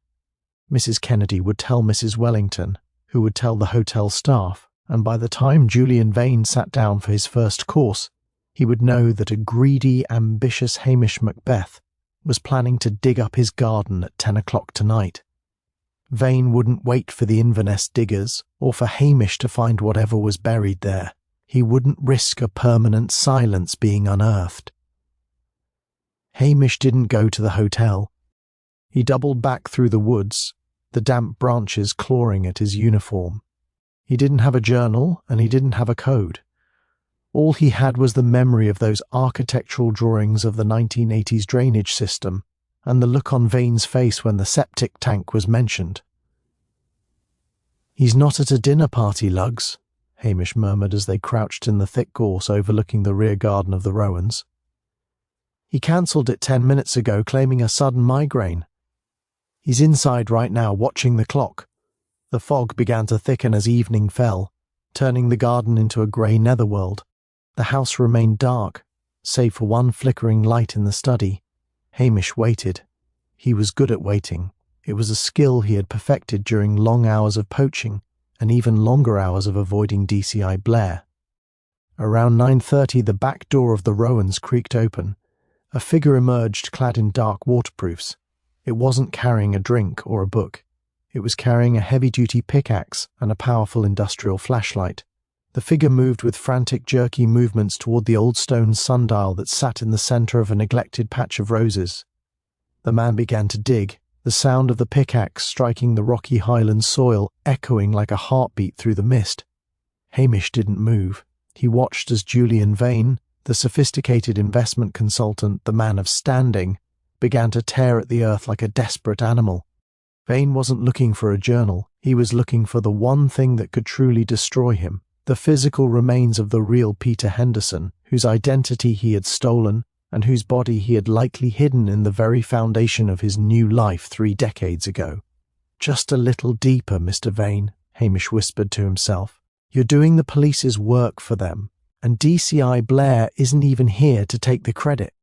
S2: Mrs. Kennedy would tell Mrs. Wellington, who would tell the hotel staff, and by the time Julian Vane sat down for his first course, he would know that a greedy, ambitious Hamish Macbeth was planning to dig up his garden at 10 o'clock tonight. Vane wouldn't wait for the Inverness diggers or for Hamish to find whatever was buried there. He wouldn't risk a permanent silence being unearthed. Hamish didn't go to the hotel. He doubled back through the woods, the damp branches clawing at his uniform. He didn't have a journal, and he didn't have a code. All he had was the memory of those architectural drawings of the 1980s drainage system, and the look on Vane's face when the septic tank was mentioned. "He's not at a dinner party, Lugs," Hamish murmured as they crouched in the thick gorse overlooking the rear garden of the Rowans. "He cancelled it 10 minutes ago, claiming a sudden migraine. He's inside right now, watching the clock." The fog began to thicken as evening fell, turning the garden into a grey netherworld. The house remained dark, save for one flickering light in the study. Hamish waited. He was good at waiting. It was a skill he had perfected during long hours of poaching, and even longer hours of avoiding DCI Blair. Around 9:30 the back door of the Rowans creaked open. A figure emerged clad in dark waterproofs. It wasn't carrying a drink or a book. It was carrying a heavy-duty pickaxe and a powerful industrial flashlight. The figure moved with frantic, jerky movements toward the old stone sundial that sat in the centre of a neglected patch of roses. The man began to dig, the sound of the pickaxe striking the rocky Highland soil echoing like a heartbeat through the mist. Hamish didn't move. He watched as Julian Vane, the sophisticated investment consultant, the man of standing, began to tear at the earth like a desperate animal. Vane wasn't looking for a journal. He was looking for the one thing that could truly destroy him, the physical remains of the real Peter Henderson, whose identity he had stolen and whose body he had likely hidden in the very foundation of his new life 3 decades ago. "Just a little deeper, Mr. Vane," Hamish whispered to himself. "You're doing the police's work for them, and DCI Blair isn't even here to take the credit."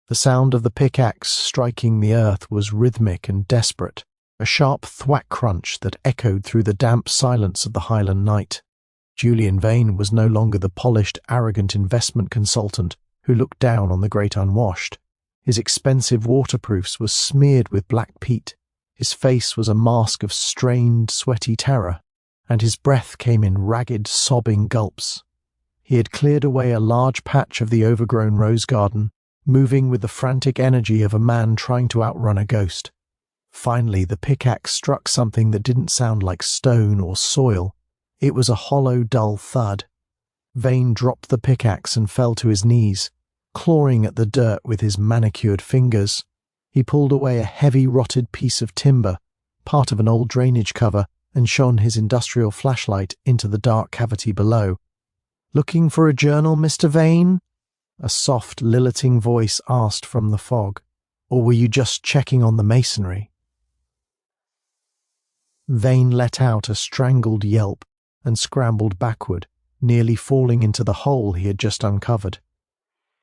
S2: The sound of the pickaxe striking the earth was rhythmic and desperate, a sharp thwack crunch that echoed through the damp silence of the Highland night. Julian Vane was no longer the polished, arrogant investment consultant who looked down on the great unwashed. His expensive waterproofs were smeared with black peat. His face was a mask of strained, sweaty terror, and his breath came in ragged, sobbing gulps. He had cleared away a large patch of the overgrown rose garden, moving with the frantic energy of a man trying to outrun a ghost. Finally, the pickaxe struck something that didn't sound like stone or soil. It was a hollow, dull thud. Vane dropped the pickaxe and fell to his knees, clawing at the dirt with his manicured fingers. He pulled away a heavy, rotted piece of timber, part of an old drainage cover, and shone his industrial flashlight into the dark cavity below. "Looking for a journal, Mr. Vane?" a soft, lilting voice asked from the fog. "Or were you just checking on the masonry?" Vane let out a strangled yelp and scrambled backward, nearly falling into the hole he had just uncovered.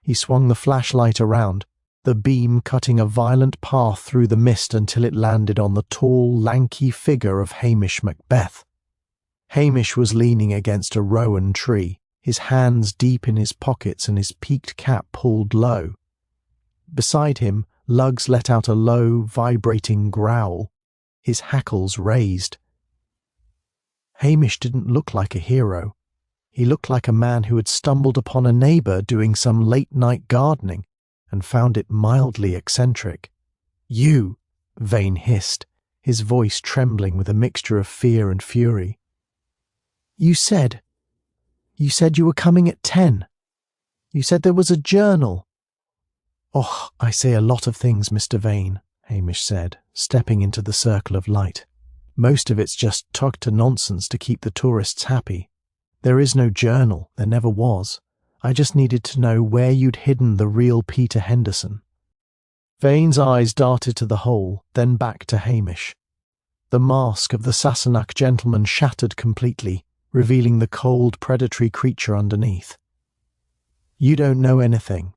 S2: He swung the flashlight around, the beam cutting a violent path through the mist until it landed on the tall, lanky figure of Hamish Macbeth. Hamish was leaning against a rowan tree, his hands deep in his pockets and his peaked cap pulled low. Beside him, Lugs let out a low, vibrating growl, his hackles raised. Hamish didn't look like a hero. He looked like a man who had stumbled upon a neighbour doing some late-night gardening and found it mildly eccentric. "You!" Vane hissed, his voice trembling with a mixture of fear and fury. You said you were coming at 10. You said there was a journal." "Oh, I say a lot of things, Mr. Vane," Hamish said, stepping into the circle of light. "Most of it's just tugged to nonsense to keep the tourists happy. There is no journal, there never was. I just needed to know where you'd hidden the real Peter Henderson." Vane's eyes darted to the hole, then back to Hamish. The mask of the Sassenach gentleman shattered completely, revealing the cold, predatory creature underneath. "You don't know anything.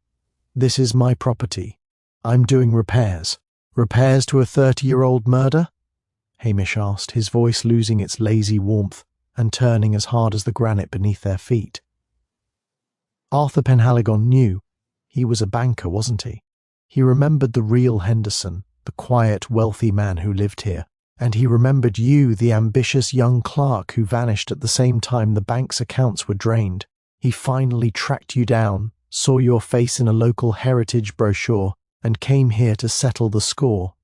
S2: This is my property. I'm doing repairs." "Repairs to a 30-year-old murder?" Hamish asked, his voice losing its lazy warmth and turning as hard as the granite beneath their feet. Arthur Penhaligon knew. He was a banker, wasn't he? He remembered the real Henderson, the quiet, wealthy man who lived here. And he remembered you, the ambitious young clerk who vanished at the same time the bank's accounts were drained. He finally tracked you down, saw your face in a local heritage brochure, and came here to settle the score.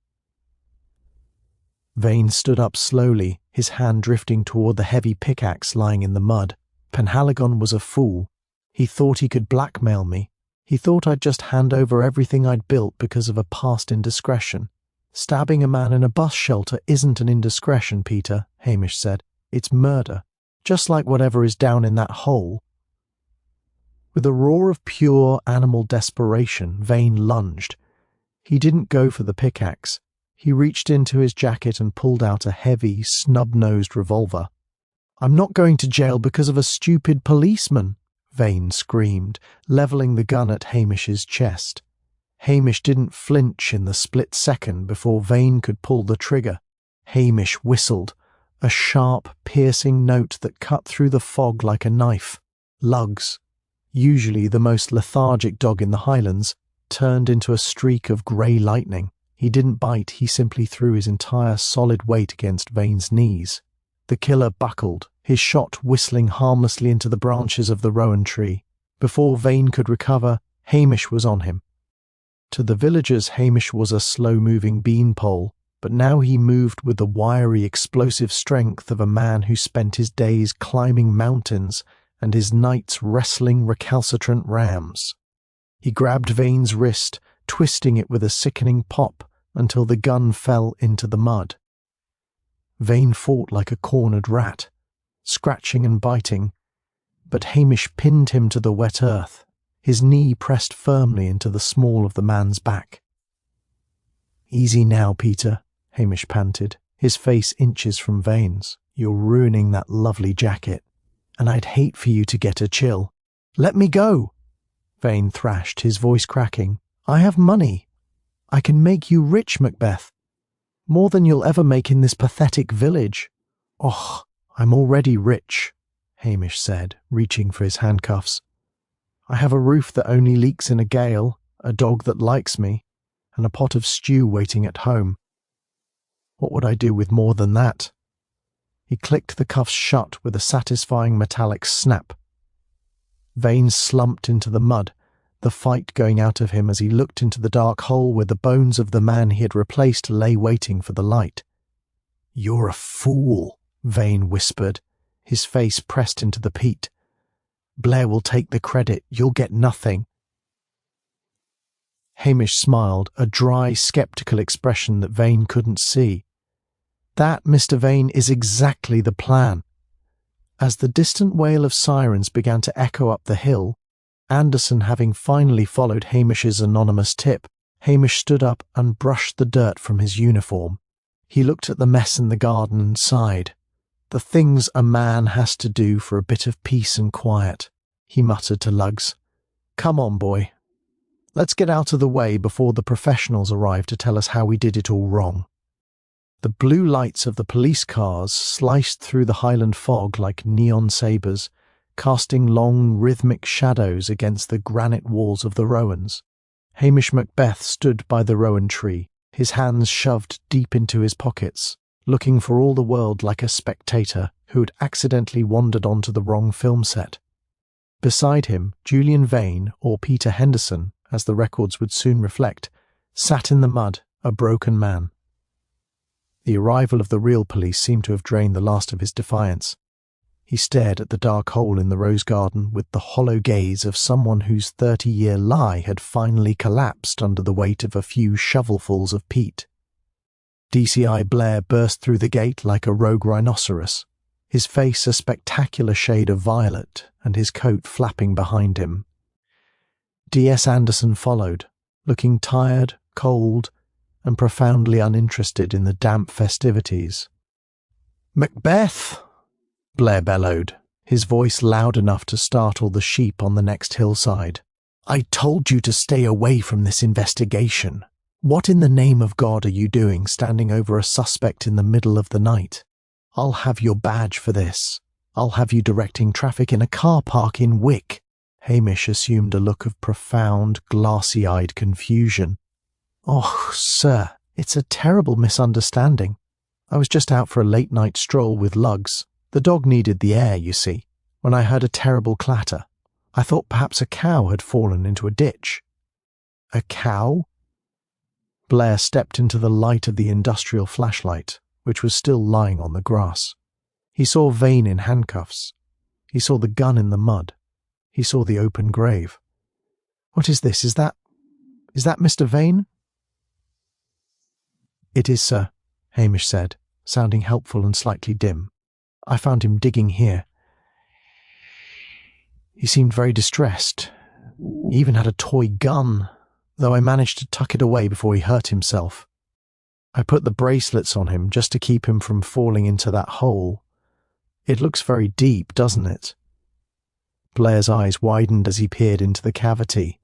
S2: Vane stood up slowly, his hand drifting toward the heavy pickaxe lying in the mud. Penhaligon was a fool. He thought he could blackmail me. He thought I'd just hand over everything I'd built because of a past indiscretion. "Stabbing a man in a bus shelter isn't an indiscretion, Peter," Hamish said. "It's murder, just like whatever is down in that hole." With a roar of pure animal desperation, Vane lunged. He didn't go for the pickaxe. He reached into his jacket and pulled out a heavy, snub-nosed revolver. "I'm not going to jail because of a stupid policeman," Vane screamed, levelling the gun at Hamish's chest. Hamish didn't flinch in the split second before Vane could pull the trigger. Hamish whistled, a sharp, piercing note that cut through the fog like a knife. Lugs, usually the most lethargic dog in the Highlands, turned into a streak of grey lightning. He didn't bite, he simply threw his entire solid weight against Vane's knees. The killer buckled, his shot whistling harmlessly into the branches of the rowan tree. Before Vane could recover, Hamish was on him. To the villagers, Hamish was a slow-moving beanpole, but now he moved with the wiry, explosive strength of a man who spent his days climbing mountains and his nights wrestling recalcitrant rams. He grabbed Vane's wrist, twisting it with a sickening pop until the gun fell into the mud. Vane fought like a cornered rat, scratching and biting, but Hamish pinned him to the wet earth, his knee pressed firmly into the small of the man's back. "Easy now, Peter," Hamish panted, his face inches from Vane's. "You're ruining that lovely jacket, and I'd hate for you to get a chill." "Let me go," Vane thrashed, his voice cracking. "I have money. I can make you rich, Macbeth. More than you'll ever make in this pathetic village." "Oh, I'm already rich," Hamish said, reaching for his handcuffs. "I have a roof that only leaks in a gale, a dog that likes me, and a pot of stew waiting at home. What would I do with more than that?" He clicked the cuffs shut with a satisfying metallic snap. Vane slumped into the mud, the fight going out of him as he looked into the dark hole where the bones of the man he had replaced lay waiting for the light. "You're a fool," Vane whispered, his face pressed into the peat. "Blair will take the credit. You'll get nothing." Hamish smiled, a dry, sceptical expression that Vane couldn't see. "That, Mr. Vane, is exactly the plan." As the distant wail of sirens began to echo up the hill, Anderson having finally followed Hamish's anonymous tip, Hamish stood up and brushed the dirt from his uniform. He looked at the mess in the garden and sighed. "The things a man has to do for a bit of peace and quiet," he muttered to Lugs. "Come on, boy, Let's get out of the way before the professionals arrive to tell us how we did it all wrong. The blue lights of the police cars sliced through the Highland fog like neon sabres, casting long, rhythmic shadows against the granite walls of the Rowans. Hamish Macbeth stood by the rowan tree, his hands shoved deep into his pockets, looking for all the world like a spectator who had accidentally wandered onto the wrong film set. Beside him, Julian Vane, or Peter Henderson, as the records would soon reflect, sat in the mud, a broken man. The arrival of the real police seemed to have drained the last of his defiance. He stared at the dark hole in the rose garden with the hollow gaze of someone whose 30-year lie had finally collapsed under the weight of a few shovelfuls of peat. DCI Blair burst through the gate like a rogue rhinoceros, his face a spectacular shade of violet and his coat flapping behind him. DS Anderson followed, looking tired, cold, and profoundly uninterested in the damp festivities. "Macbeth!" Blair bellowed, his voice loud enough to startle the sheep on the next hillside. "I told you to stay away from this investigation. What in the name of God are you doing standing over a suspect in the middle of the night? I'll have your badge for this. I'll have you directing traffic in a car park in Wick." Hamish assumed a look of profound, glassy-eyed confusion. "Oh, sir, it's a terrible misunderstanding. I was just out for a late-night stroll with Lugs. The dog needed the air, you see, when I heard a terrible clatter. I thought perhaps a cow had fallen into a ditch." "A cow?" Blair stepped into the light of the industrial flashlight, which was still lying on the grass. He saw Vane in handcuffs. He saw the gun in the mud. He saw the open grave. "What is this? Is that Mr. Vane?" "It is, sir," Hamish said, sounding helpful and slightly dim. "I found him digging here. He seemed very distressed. He even had a toy gun, though I managed to tuck it away before he hurt himself. I put the bracelets on him just to keep him from falling into that hole. It looks very deep, doesn't it?" Blair's eyes widened as he peered into the cavity.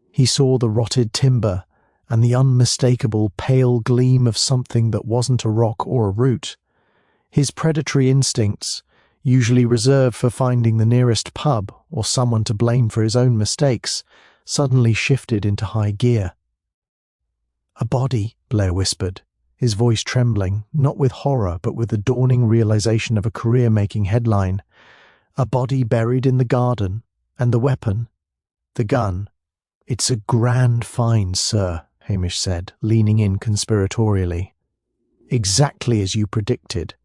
S2: He saw the rotted timber and the unmistakable pale gleam of something that wasn't a rock or a root. His predatory instincts, usually reserved for finding the nearest pub or someone to blame for his own mistakes, suddenly shifted into high gear. "A body," Blair whispered, his voice trembling, not with horror but with the dawning realization of a career-making headline. "A body buried in the garden, and the weapon, the gun. It's a grand find, sir," Hamish said, leaning in conspiratorially. "Exactly as you predicted.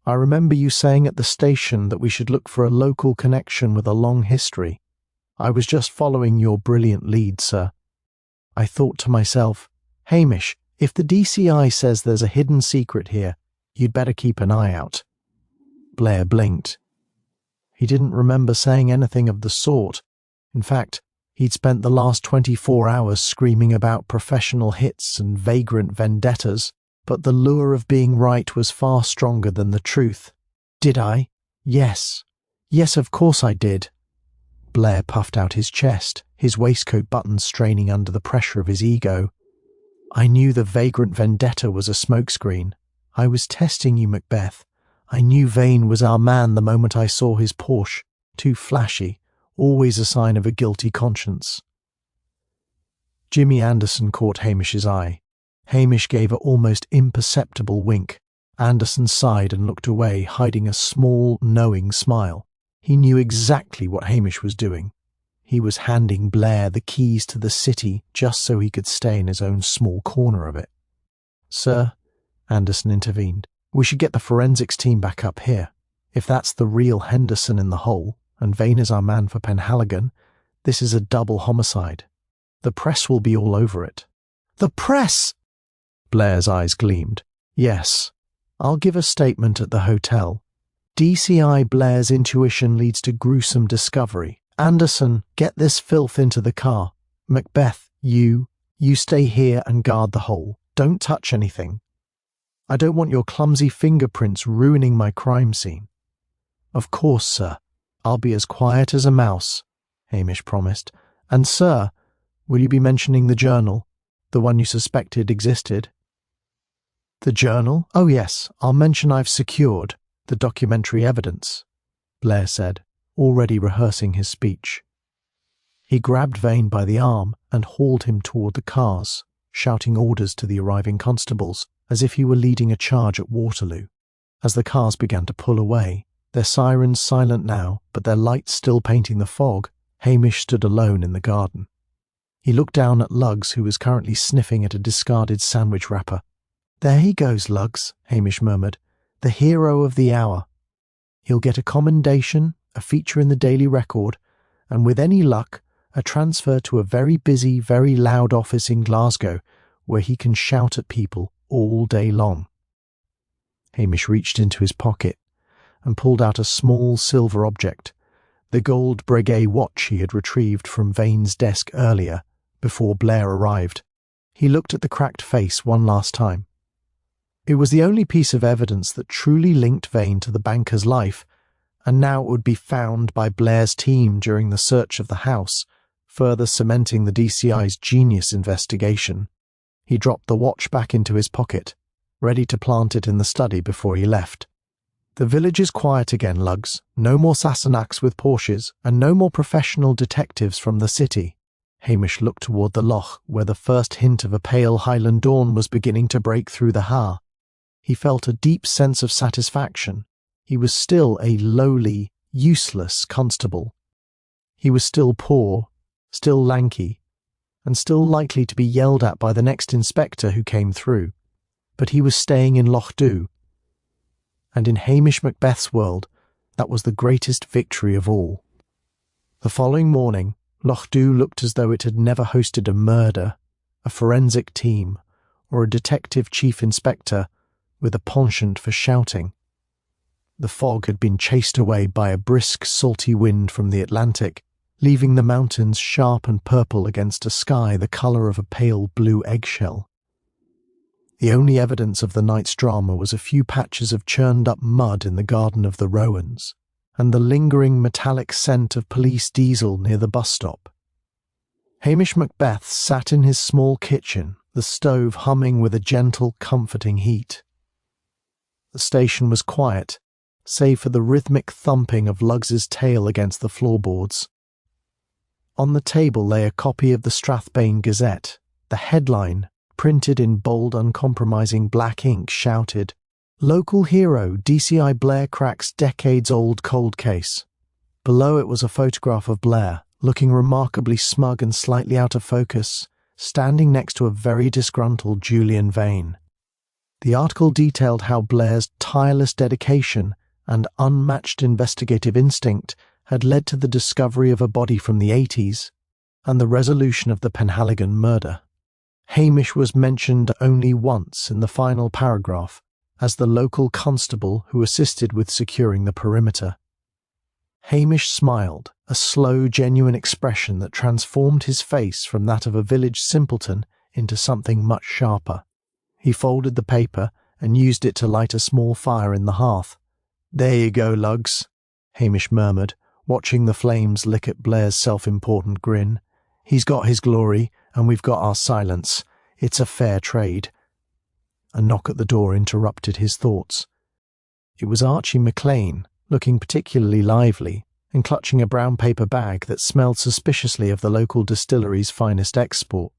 S2: I remember you saying at the station that we should look for a local connection with a long history. I was just following your brilliant lead, sir. I thought to myself, Hamish, if the DCI says there's a hidden secret here, you'd better keep an eye out." Blair blinked. He didn't remember saying anything of the sort. In fact, he'd spent the last 24 hours screaming about professional hits and vagrant vendettas, but the lure of being right was far stronger than the truth. "Did I? Yes. Yes, of course I did." Blair puffed out his chest, his waistcoat buttons straining under the pressure of his ego. "I knew the vagrant vendetta was a smokescreen. I was testing you, Macbeth. I knew Vane was our man the moment I saw his Porsche. Too flashy, always a sign of a guilty conscience." Jimmy Anderson caught Hamish's eye. Hamish gave an almost imperceptible wink. Anderson sighed and looked away, hiding a small, knowing smile. He knew exactly what Hamish was doing. He was handing Blair the keys to the city just so he could stay in his own small corner of it. "Sir," Anderson intervened, "we should get the forensics team back up here. If that's the real Henderson in the hole, and Vane is our man for Penhaligon, this is a double homicide. The press will be all over it." "The press!" Blair's eyes gleamed. "Yes. I'll give a statement at the hotel. DCI Blair's intuition leads to gruesome discovery. Anderson, get this filth into the car. Macbeth, you stay here and guard the hole. Don't touch anything. I don't want your clumsy fingerprints ruining my crime scene." "Of course, sir. I'll be as quiet as a mouse," Hamish promised. "And, sir, Will you be mentioning the journal, the one you suspected existed? The journal? Oh yes, I'll mention I've secured the documentary evidence, Blair said, already rehearsing his speech. He grabbed Vane by the arm and hauled him toward the cars, shouting orders to the arriving constables as if he were leading a charge at Waterloo. As the cars began to pull away, their sirens silent now, but their lights still painting the fog, Hamish stood alone in the garden. He looked down at Luggs, who was currently sniffing at a discarded sandwich wrapper. "There he goes, Luggs," Hamish murmured. "The hero of the hour. He'll get a commendation, a feature in the Daily Record, and with any luck, a transfer to a very busy, very loud office in Glasgow, where he can shout at people all day long." Hamish reached into his pocket and pulled out a small silver object, the gold Breguet watch he had retrieved from Vane's desk earlier, before Blair arrived. He looked at the cracked face one last time. It was the only piece of evidence that truly linked Vane to the banker's life, and now it would be found by Blair's team during the search of the house, further cementing the DCI's genius investigation. He dropped the watch back into his pocket, ready to plant it in the study before he left. "The village is quiet again, Luggs. No more Sassenachs with Porsches, and no more professional detectives from the city." Hamish looked toward the loch, where the first hint of a pale Highland dawn was beginning to break through the Ha. He felt a deep sense of satisfaction. He was still a lowly, useless constable. He was still poor, still lanky, and still likely to be yelled at by the next inspector who came through. But he was staying in Lochdubh. And in Hamish Macbeth's world, that was the greatest victory of all. The following morning, Lochdubh looked as though it had never hosted a murder, a forensic team, or a detective chief inspector with a penchant for shouting. The fog had been chased away by a brisk, salty wind from the Atlantic, leaving the mountains sharp and purple against a sky the colour of a pale blue eggshell. The only evidence of the night's drama was a few patches of churned-up mud in the garden of the Rowans, and the lingering metallic scent of police diesel near the bus stop. Hamish Macbeth sat in his small kitchen, the stove humming with a gentle, comforting heat. The station was quiet, save for the rhythmic thumping of Luggs's tail against the floorboards. On the table lay a copy of the Strathbane Gazette. The headline, printed in bold, uncompromising black ink, shouted, "Local hero, DCI Blair cracks decades-old cold case." Below it was a photograph of Blair, looking remarkably smug and slightly out of focus, standing next to a very disgruntled Julian Vane. The article detailed how Blair's tireless dedication and unmatched investigative instinct had led to the discovery of a body from the 80s and the resolution of the Penhaligon murder. Hamish was mentioned only once in the final paragraph as the local constable who assisted with securing the perimeter. Hamish smiled, a slow, genuine expression that transformed his face from that of a village simpleton into something much sharper. He folded the paper and used it to light a small fire in the hearth. "There you go, Luggs," Hamish murmured, watching the flames lick at Blair's self-important grin. "He's got his glory, and we've got our silence. It's a fair trade." A knock at the door interrupted his thoughts. It was Archie McLean, looking particularly lively, and clutching a brown paper bag that smelled suspiciously of the local distillery's finest export.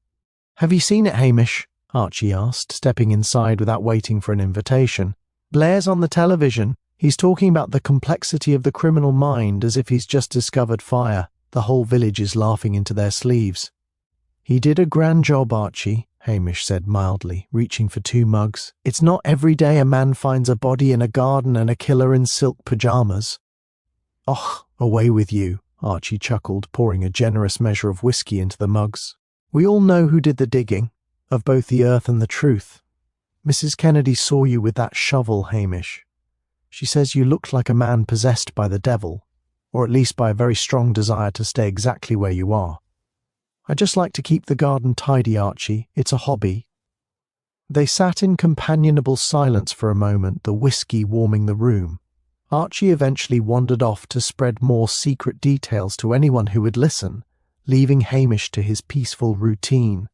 S2: "Have you seen it, Hamish?" Archie asked, stepping inside without waiting for an invitation. "Blair's on the television. He's talking about the complexity of the criminal mind as if he's just discovered fire. The whole village is laughing into their sleeves." "He did a grand job, Archie," Hamish said mildly, reaching for 2 mugs. "It's not every day a man finds a body in a garden and a killer in silk pyjamas." "Och, away with you," Archie chuckled, pouring a generous measure of whiskey into the mugs. "We all know who did the digging, of both the earth and the truth. Mrs. Kennedy saw you with that shovel, Hamish. She says you looked like a man possessed by the devil, or at least by a very strong desire to stay exactly where you are. I just like to keep the garden tidy, Archie. It's a hobby." They sat in companionable silence for a moment, the whiskey warming the room. Archie eventually wandered off to spread more secret details to anyone who would listen, leaving Hamish to his peaceful routine.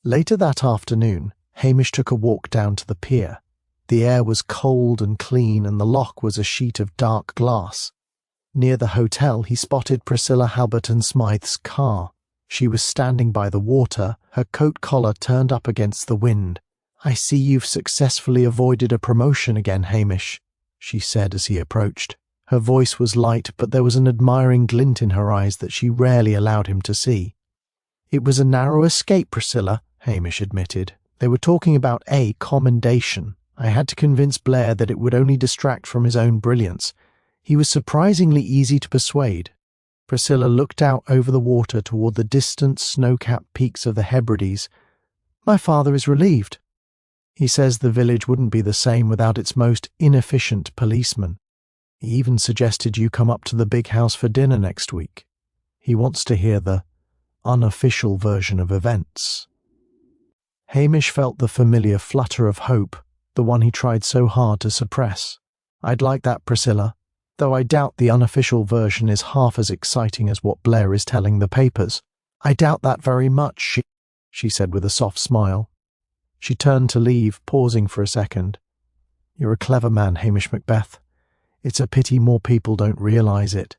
S2: Later that afternoon, Hamish took a walk down to the pier. The air was cold and clean, and the loch was a sheet of dark glass. Near the hotel, he spotted Priscilla Halberton-Smythe's car. She was standing by the water, her coat collar turned up against the wind. "I see you've successfully avoided a promotion again, Hamish," she said as he approached. Her voice was light, but there was an admiring glint in her eyes that she rarely allowed him to see. "It was a narrow escape, Priscilla," Hamish admitted. "They were talking about a commendation. I had to convince Blair that it would only distract from his own brilliance. He was surprisingly easy to persuade." Priscilla looked out over the water toward the distant snow-capped peaks of the Hebrides. "My father is relieved. He says the village wouldn't be the same without its most inefficient policeman. He even suggested you come up to the big house for dinner next week. He wants to hear the unofficial version of events." Hamish felt the familiar flutter of hope, the one he tried so hard to suppress. "I'd like that, Priscilla, though I doubt the unofficial version is half as exciting as what Blair is telling the papers." "I doubt that very much," she said with a soft smile. She turned to leave, pausing for a second. "You're a clever man, Hamish Macbeth. It's a pity more people don't realise it."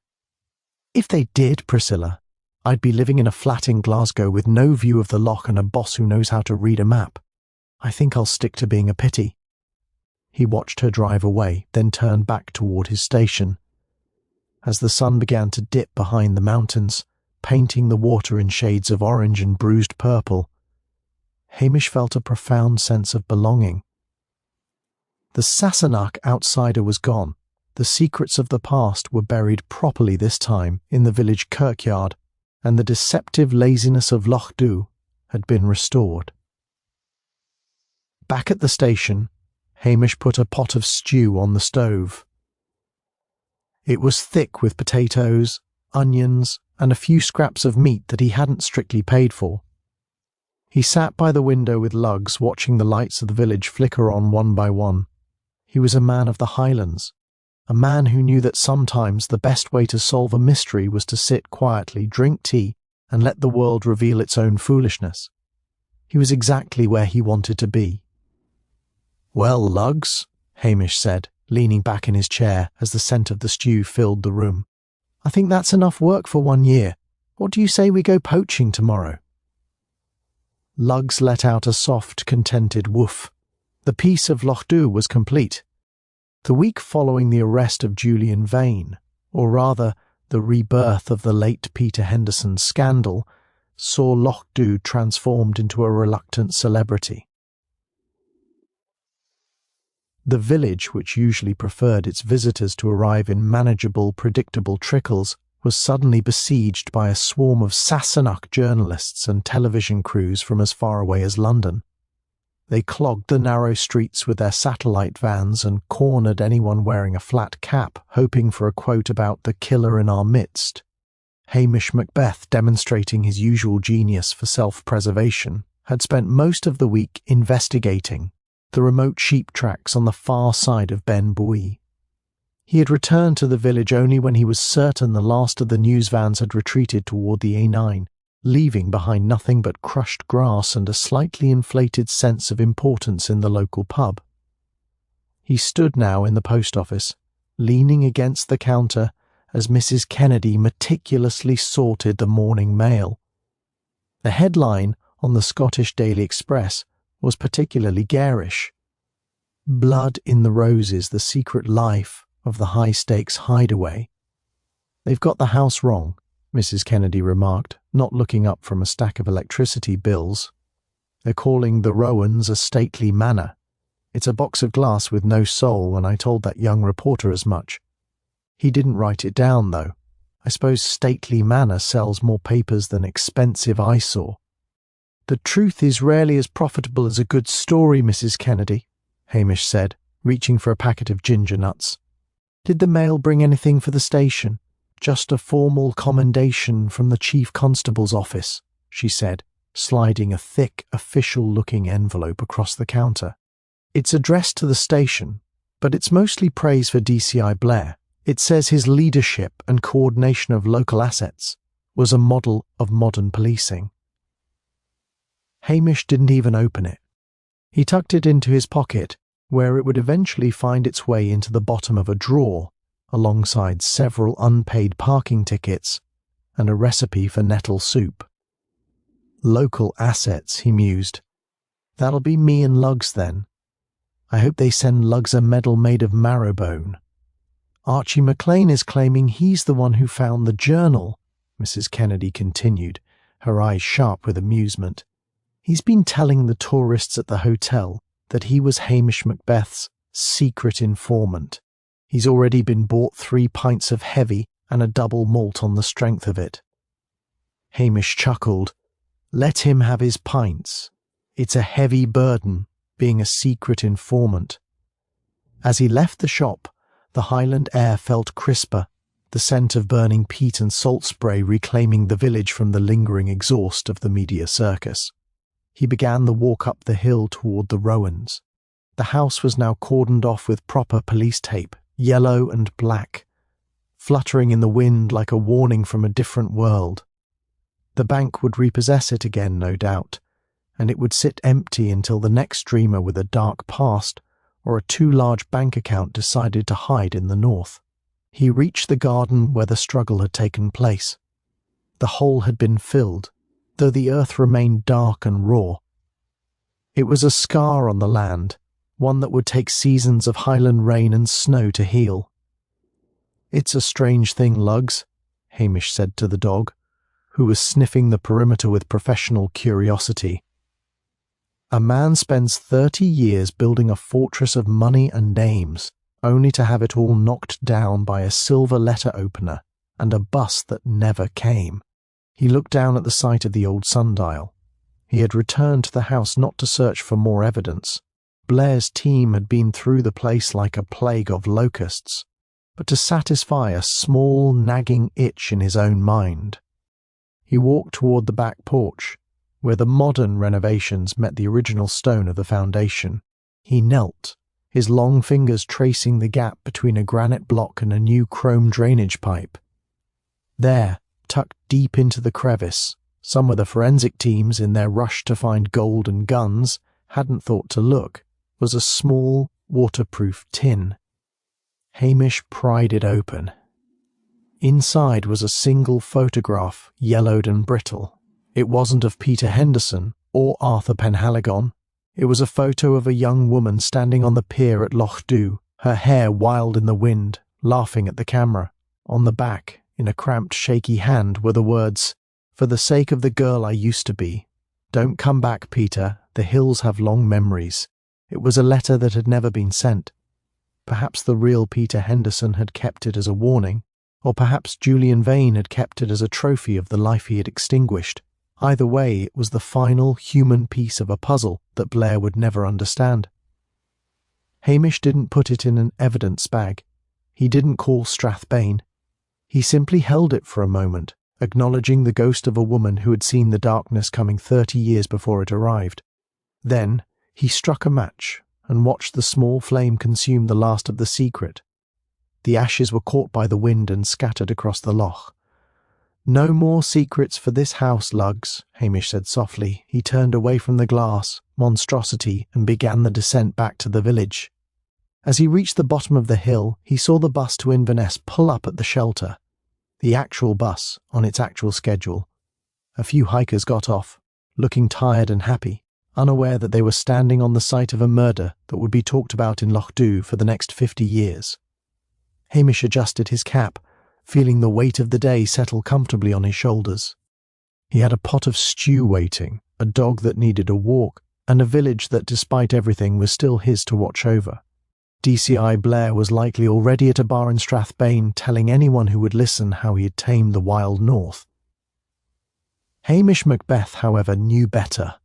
S2: "If they did, Priscilla, I'd be living in a flat in Glasgow with no view of the loch and a boss who knows how to read a map. I think I'll stick to being a pity." He watched her drive away, then turned back toward his station. As the sun began to dip behind the mountains, painting the water in shades of orange and bruised purple, Hamish felt a profound sense of belonging. The Sassenach outsider was gone. The secrets of the past were buried properly this time in the village kirkyard, and the deceptive laziness of Lochdubh had been restored. Back at the station, Hamish put a pot of stew on the stove. It was thick with potatoes, onions, and a few scraps of meat that he hadn't strictly paid for. He sat by the window with Lugs, watching the lights of the village flicker on one by one. He was a man of the Highlands, a man who knew that sometimes the best way to solve a mystery was to sit quietly, drink tea, and let the world reveal its own foolishness. He was exactly where he wanted to be. "Well, Lugs," Hamish said, leaning back in his chair as the scent of the stew filled the room. "I think that's enough work for 1 year. What do you say we go poaching tomorrow?" Lugs let out a soft, contented woof. The piece of Lochdubh was complete. The week following the arrest of Julian Vane, or rather the rebirth of the late Peter Henderson scandal, saw Lochdubh transformed into a reluctant celebrity. The village, which usually preferred its visitors to arrive in manageable, predictable trickles, was suddenly besieged by a swarm of Sassenach journalists and television crews from as far away as London. They clogged the narrow streets with their satellite vans and cornered anyone wearing a flat cap, hoping for a quote about the killer in our midst. Hamish Macbeth, demonstrating his usual genius for self-preservation, had spent most of the week investigating the remote sheep tracks on the far side of Ben Bui. He had returned to the village only when he was certain the last of the news vans had retreated toward the A9, leaving behind nothing but crushed grass and a slightly inflated sense of importance in the local pub. He stood now in the post office, leaning against the counter as Mrs. Kennedy meticulously sorted the morning mail. The headline on the Scottish Daily Express was particularly garish. "Blood in the Roses, the secret life of the high-stakes hideaway." "They've got the house wrong," Mrs. Kennedy remarked, not looking up from a stack of electricity bills. "They're calling the Rowans a stately manor. It's a box of glass with no soul, and I told that young reporter as much. He didn't write it down, though. I suppose stately manor sells more papers than expensive eyesore." "The truth is rarely as profitable as a good story, Mrs. Kennedy," Hamish said, reaching for a packet of ginger nuts. "Did the mail bring anything for the station?" "Just a formal commendation from the Chief Constable's office," she said, sliding a thick, official-looking envelope across the counter. "It's addressed to the station, but it's mostly praise for DCI Blair. It says his leadership and coordination of local assets. was a model of modern policing. Hamish didn't even open it. He tucked it into his pocket, where it would eventually find its way into the bottom of a drawer, alongside several unpaid parking tickets and a recipe for nettle soup. Local assets, he mused. That'll be me and Lugs then. I hope they send Lugs a medal made of marrowbone. Archie McLean is claiming he's the one who found the journal, Mrs. Kennedy continued, her eyes sharp with amusement. He's been telling the tourists at the hotel that he was Hamish Macbeth's secret informant. He's already been bought 3 pints of heavy and a double malt on the strength of it. Hamish chuckled. Let him have his pints. It's a heavy burden, being a secret informant. As he left the shop, the Highland air felt crisper, the scent of burning peat and salt spray reclaiming the village from the lingering exhaust of the media circus. He began the walk up the hill toward the Rowans. The house was now cordoned off with proper police tape, yellow and black, fluttering in the wind like a warning from a different world. The bank would repossess it again, no doubt, and it would sit empty until the next dreamer with a dark past or a too large bank account decided to hide in the north. He reached the garden where the struggle had taken place. The hole had been filled, though the earth remained dark and raw. It was a scar on the land, one that would take seasons of Highland rain and snow to heal. It's a strange thing, Lugs, Hamish said to the dog, who was sniffing the perimeter with professional curiosity. A man spends 30 years building a fortress of money and names, only to have it all knocked down by a silver letter opener and a bus that never came. He looked down at the site of the old sundial. He had returned to the house not to search for more evidence. Blair's team had been through the place like a plague of locusts, but to satisfy a small, nagging itch in his own mind. He walked toward the back porch, where the modern renovations met the original stone of the foundation. He knelt, his long fingers tracing the gap between a granite block and a new chrome drainage pipe. There, tucked deep into the crevice, some of the forensic teams, in their rush to find gold and guns, hadn't thought to look, was a small, waterproof tin. Hamish pried it open. Inside was a single photograph, yellowed and brittle. It wasn't of Peter Henderson or Arthur Penhaligon. It was a photo of a young woman standing on the pier at Lochdubh, her hair wild in the wind, laughing at the camera. On the back, in a cramped, shaky hand, were the words, "For the sake of the girl I used to be. Don't come back, Peter. The hills have long memories." It was a letter that had never been sent. Perhaps the real Peter Henderson had kept it as a warning, or perhaps Julian Vane had kept it as a trophy of the life he had extinguished. Either way, it was the final human piece of a puzzle that Blair would never understand. Hamish didn't put it in an evidence bag. He didn't call Strathbane. He simply held it for a moment, acknowledging the ghost of a woman who had seen the darkness coming 30 years before it arrived. Then he struck a match and watched the small flame consume the last of the secret. The ashes were caught by the wind and scattered across the loch. "No more secrets for this house, Lugs," Hamish said softly. He turned away from the glass monstrosity and began the descent back to the village. As he reached the bottom of the hill, he saw the bus to Inverness pull up at the shelter. The actual bus, on its actual schedule. A few hikers got off, looking tired and happy, unaware that they were standing on the site of a murder that would be talked about in Lochdubh for the next 50 years. Hamish adjusted his cap, feeling the weight of the day settle comfortably on his shoulders. He had a pot of stew waiting, a dog that needed a walk, and a village that, despite everything, was still his to watch over. DCI Blair was likely already at a bar in Strathbane telling anyone who would listen how he had tamed the wild north. Hamish Macbeth, however, knew better.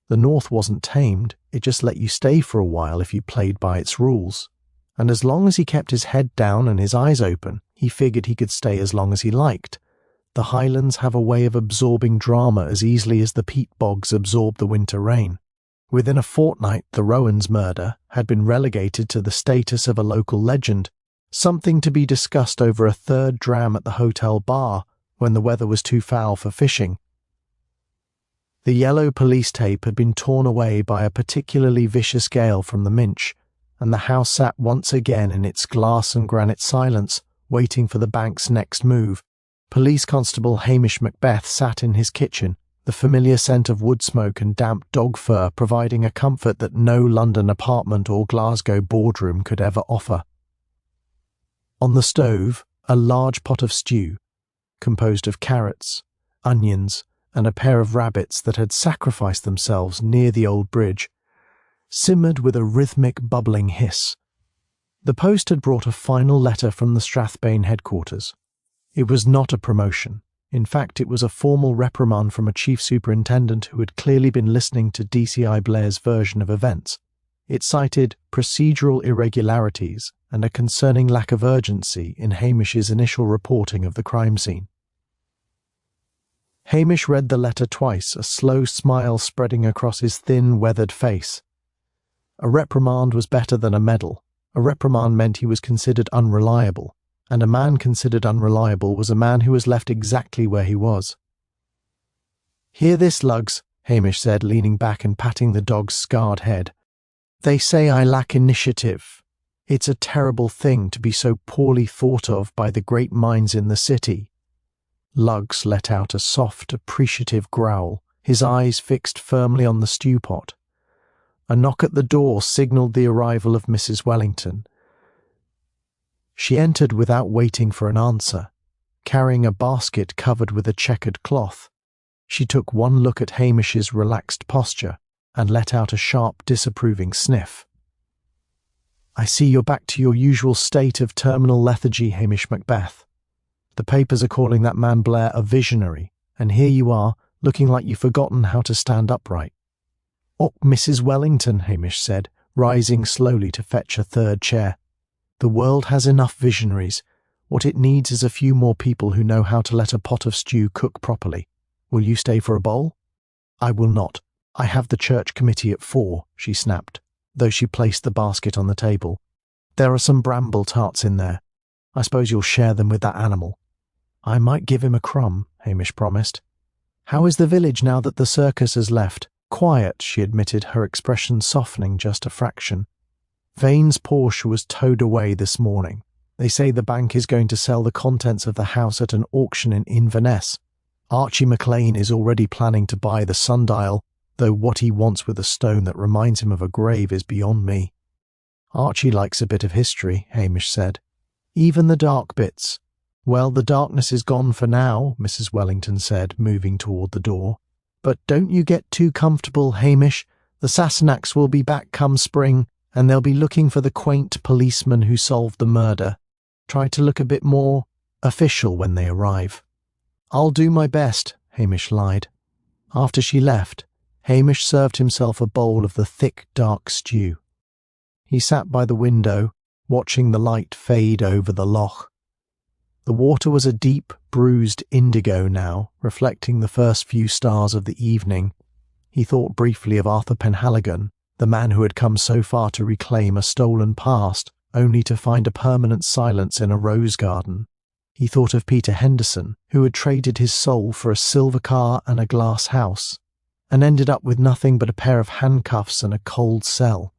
S2: The north wasn't tamed, it just let you stay for a while if you played by its rules. And as long as he kept his head down and his eyes open, he figured he could stay as long as he liked. The Highlands have a way of absorbing drama as easily as the peat bogs absorb the winter rain. Within a fortnight, the Rowans murder had been relegated to the status of a local legend, something to be discussed over a third dram at the hotel bar, when the weather was too foul for fishing. The yellow police tape had been torn away by a particularly vicious gale from the Minch, and the house sat once again in its glass and granite silence, waiting for the bank's next move. Police Constable Hamish Macbeth sat in his kitchen, the familiar scent of wood smoke and damp dog fur providing a comfort that no London apartment or Glasgow boardroom could ever offer. On the stove, a large pot of stew, composed of carrots, onions, and a pair of rabbits that had sacrificed themselves near the old bridge, simmered with a rhythmic bubbling hiss. The post had brought a final letter from the Strathbane headquarters. It was not a promotion. In fact, it was a formal reprimand from a chief superintendent who had clearly been listening to DCI Blair's version of events. It cited procedural irregularities and a concerning lack of urgency in Hamish's initial reporting of the crime scene. Hamish read the letter twice, a slow smile spreading across his thin, weathered face. A reprimand was better than a medal. A reprimand meant he was considered unreliable, and a man considered unreliable was a man who was left exactly where he was. "Hear this, Lugs," Hamish said, leaning back and patting the dog's scarred head. "They say I lack initiative. It's a terrible thing to be so poorly thought of by the great minds in the city." Lugs let out a soft, appreciative growl, his eyes fixed firmly on the stew pot. A knock at the door signalled the arrival of Mrs. Wellington. She entered without waiting for an answer, carrying a basket covered with a checkered cloth. She took one look at Hamish's relaxed posture and let out a sharp, disapproving sniff. "I see you're back to your usual state of terminal lethargy, Hamish Macbeth. The papers are calling that man Blair a visionary, and here you are, looking like you've forgotten how to stand upright." "Oh, Mrs. Wellington," Hamish said, rising slowly to fetch a third chair. "The world has enough visionaries. What it needs is a few more people who know how to let a pot of stew cook properly. Will you stay for a bowl?" "I will not. I have the church committee at 4, she snapped, though she placed the basket on the table. "There are some bramble tarts in there. I suppose you'll share them with that animal." "I might give him a crumb," Hamish promised. "How is the village now that the circus has left?" "Quiet," she admitted, her expression softening just a fraction. "Vane's Porsche was towed away this morning. They say the bank is going to sell the contents of the house at an auction in Inverness. Archie McLean is already planning to buy the sundial, though what he wants with a stone that reminds him of a grave is beyond me." "Archie likes a bit of history," Hamish said. "Even the dark bits." "Well, the darkness is gone for now," Mrs. Wellington said, moving toward the door. "But don't you get too comfortable, Hamish. The Sassenachs will be back come spring, and they'll be looking for the quaint policeman who solved the murder. Try to look a bit more official when they arrive." "I'll do my best," Hamish lied. After she left, Hamish served himself a bowl of the thick, dark stew. He sat by the window, watching the light fade over the loch. The water was a deep, bruised indigo now, reflecting the first few stars of the evening. He thought briefly of Arthur Penhaligon, the man who had come so far to reclaim a stolen past, only to find a permanent silence in a rose garden. He thought of Peter Henderson, who had traded his soul for a silver car and a glass house, and ended up with nothing but a pair of handcuffs and a cold cell.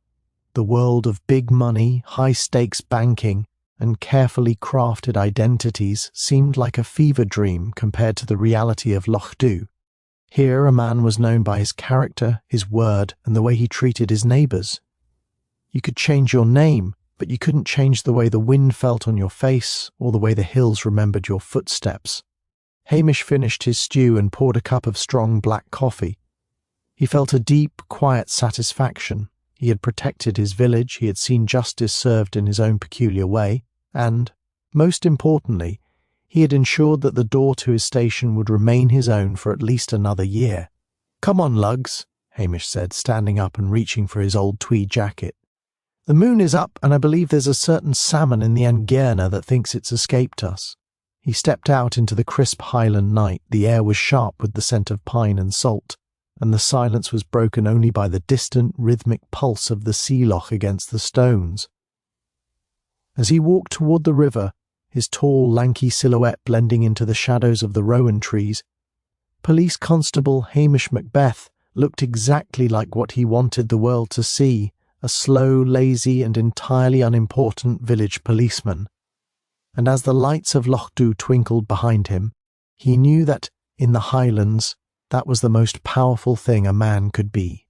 S2: The world of big money, high-stakes banking, and carefully crafted identities seemed like a fever dream compared to the reality of Lochdubh. Here a man was known by his character, his word, and the way he treated his neighbours. You could change your name, but you couldn't change the way the wind felt on your face or the way the hills remembered your footsteps. Hamish finished his stew and poured a cup of strong black coffee. He felt a deep, quiet satisfaction. He had protected his village, he had seen justice served in his own peculiar way, and, most importantly, he had ensured that the door to his station would remain his own for at least another year. "Come on, Lugs," Hamish said, standing up and reaching for his old tweed jacket. "The moon is up, and I believe there's a certain salmon in the Anguerna that thinks it's escaped us." He stepped out into the crisp Highland night. The air was sharp with the scent of pine and salt, and the silence was broken only by the distant, rhythmic pulse of the sea loch against the stones. As he walked toward the river, his tall, lanky silhouette blending into the shadows of the rowan trees. Police Constable Hamish Macbeth looked exactly like what he wanted the world to see, a slow, lazy, and entirely unimportant village policeman. And as the lights of Lochdubh twinkled behind him, he knew that, in the Highlands, that was the most powerful thing a man could be.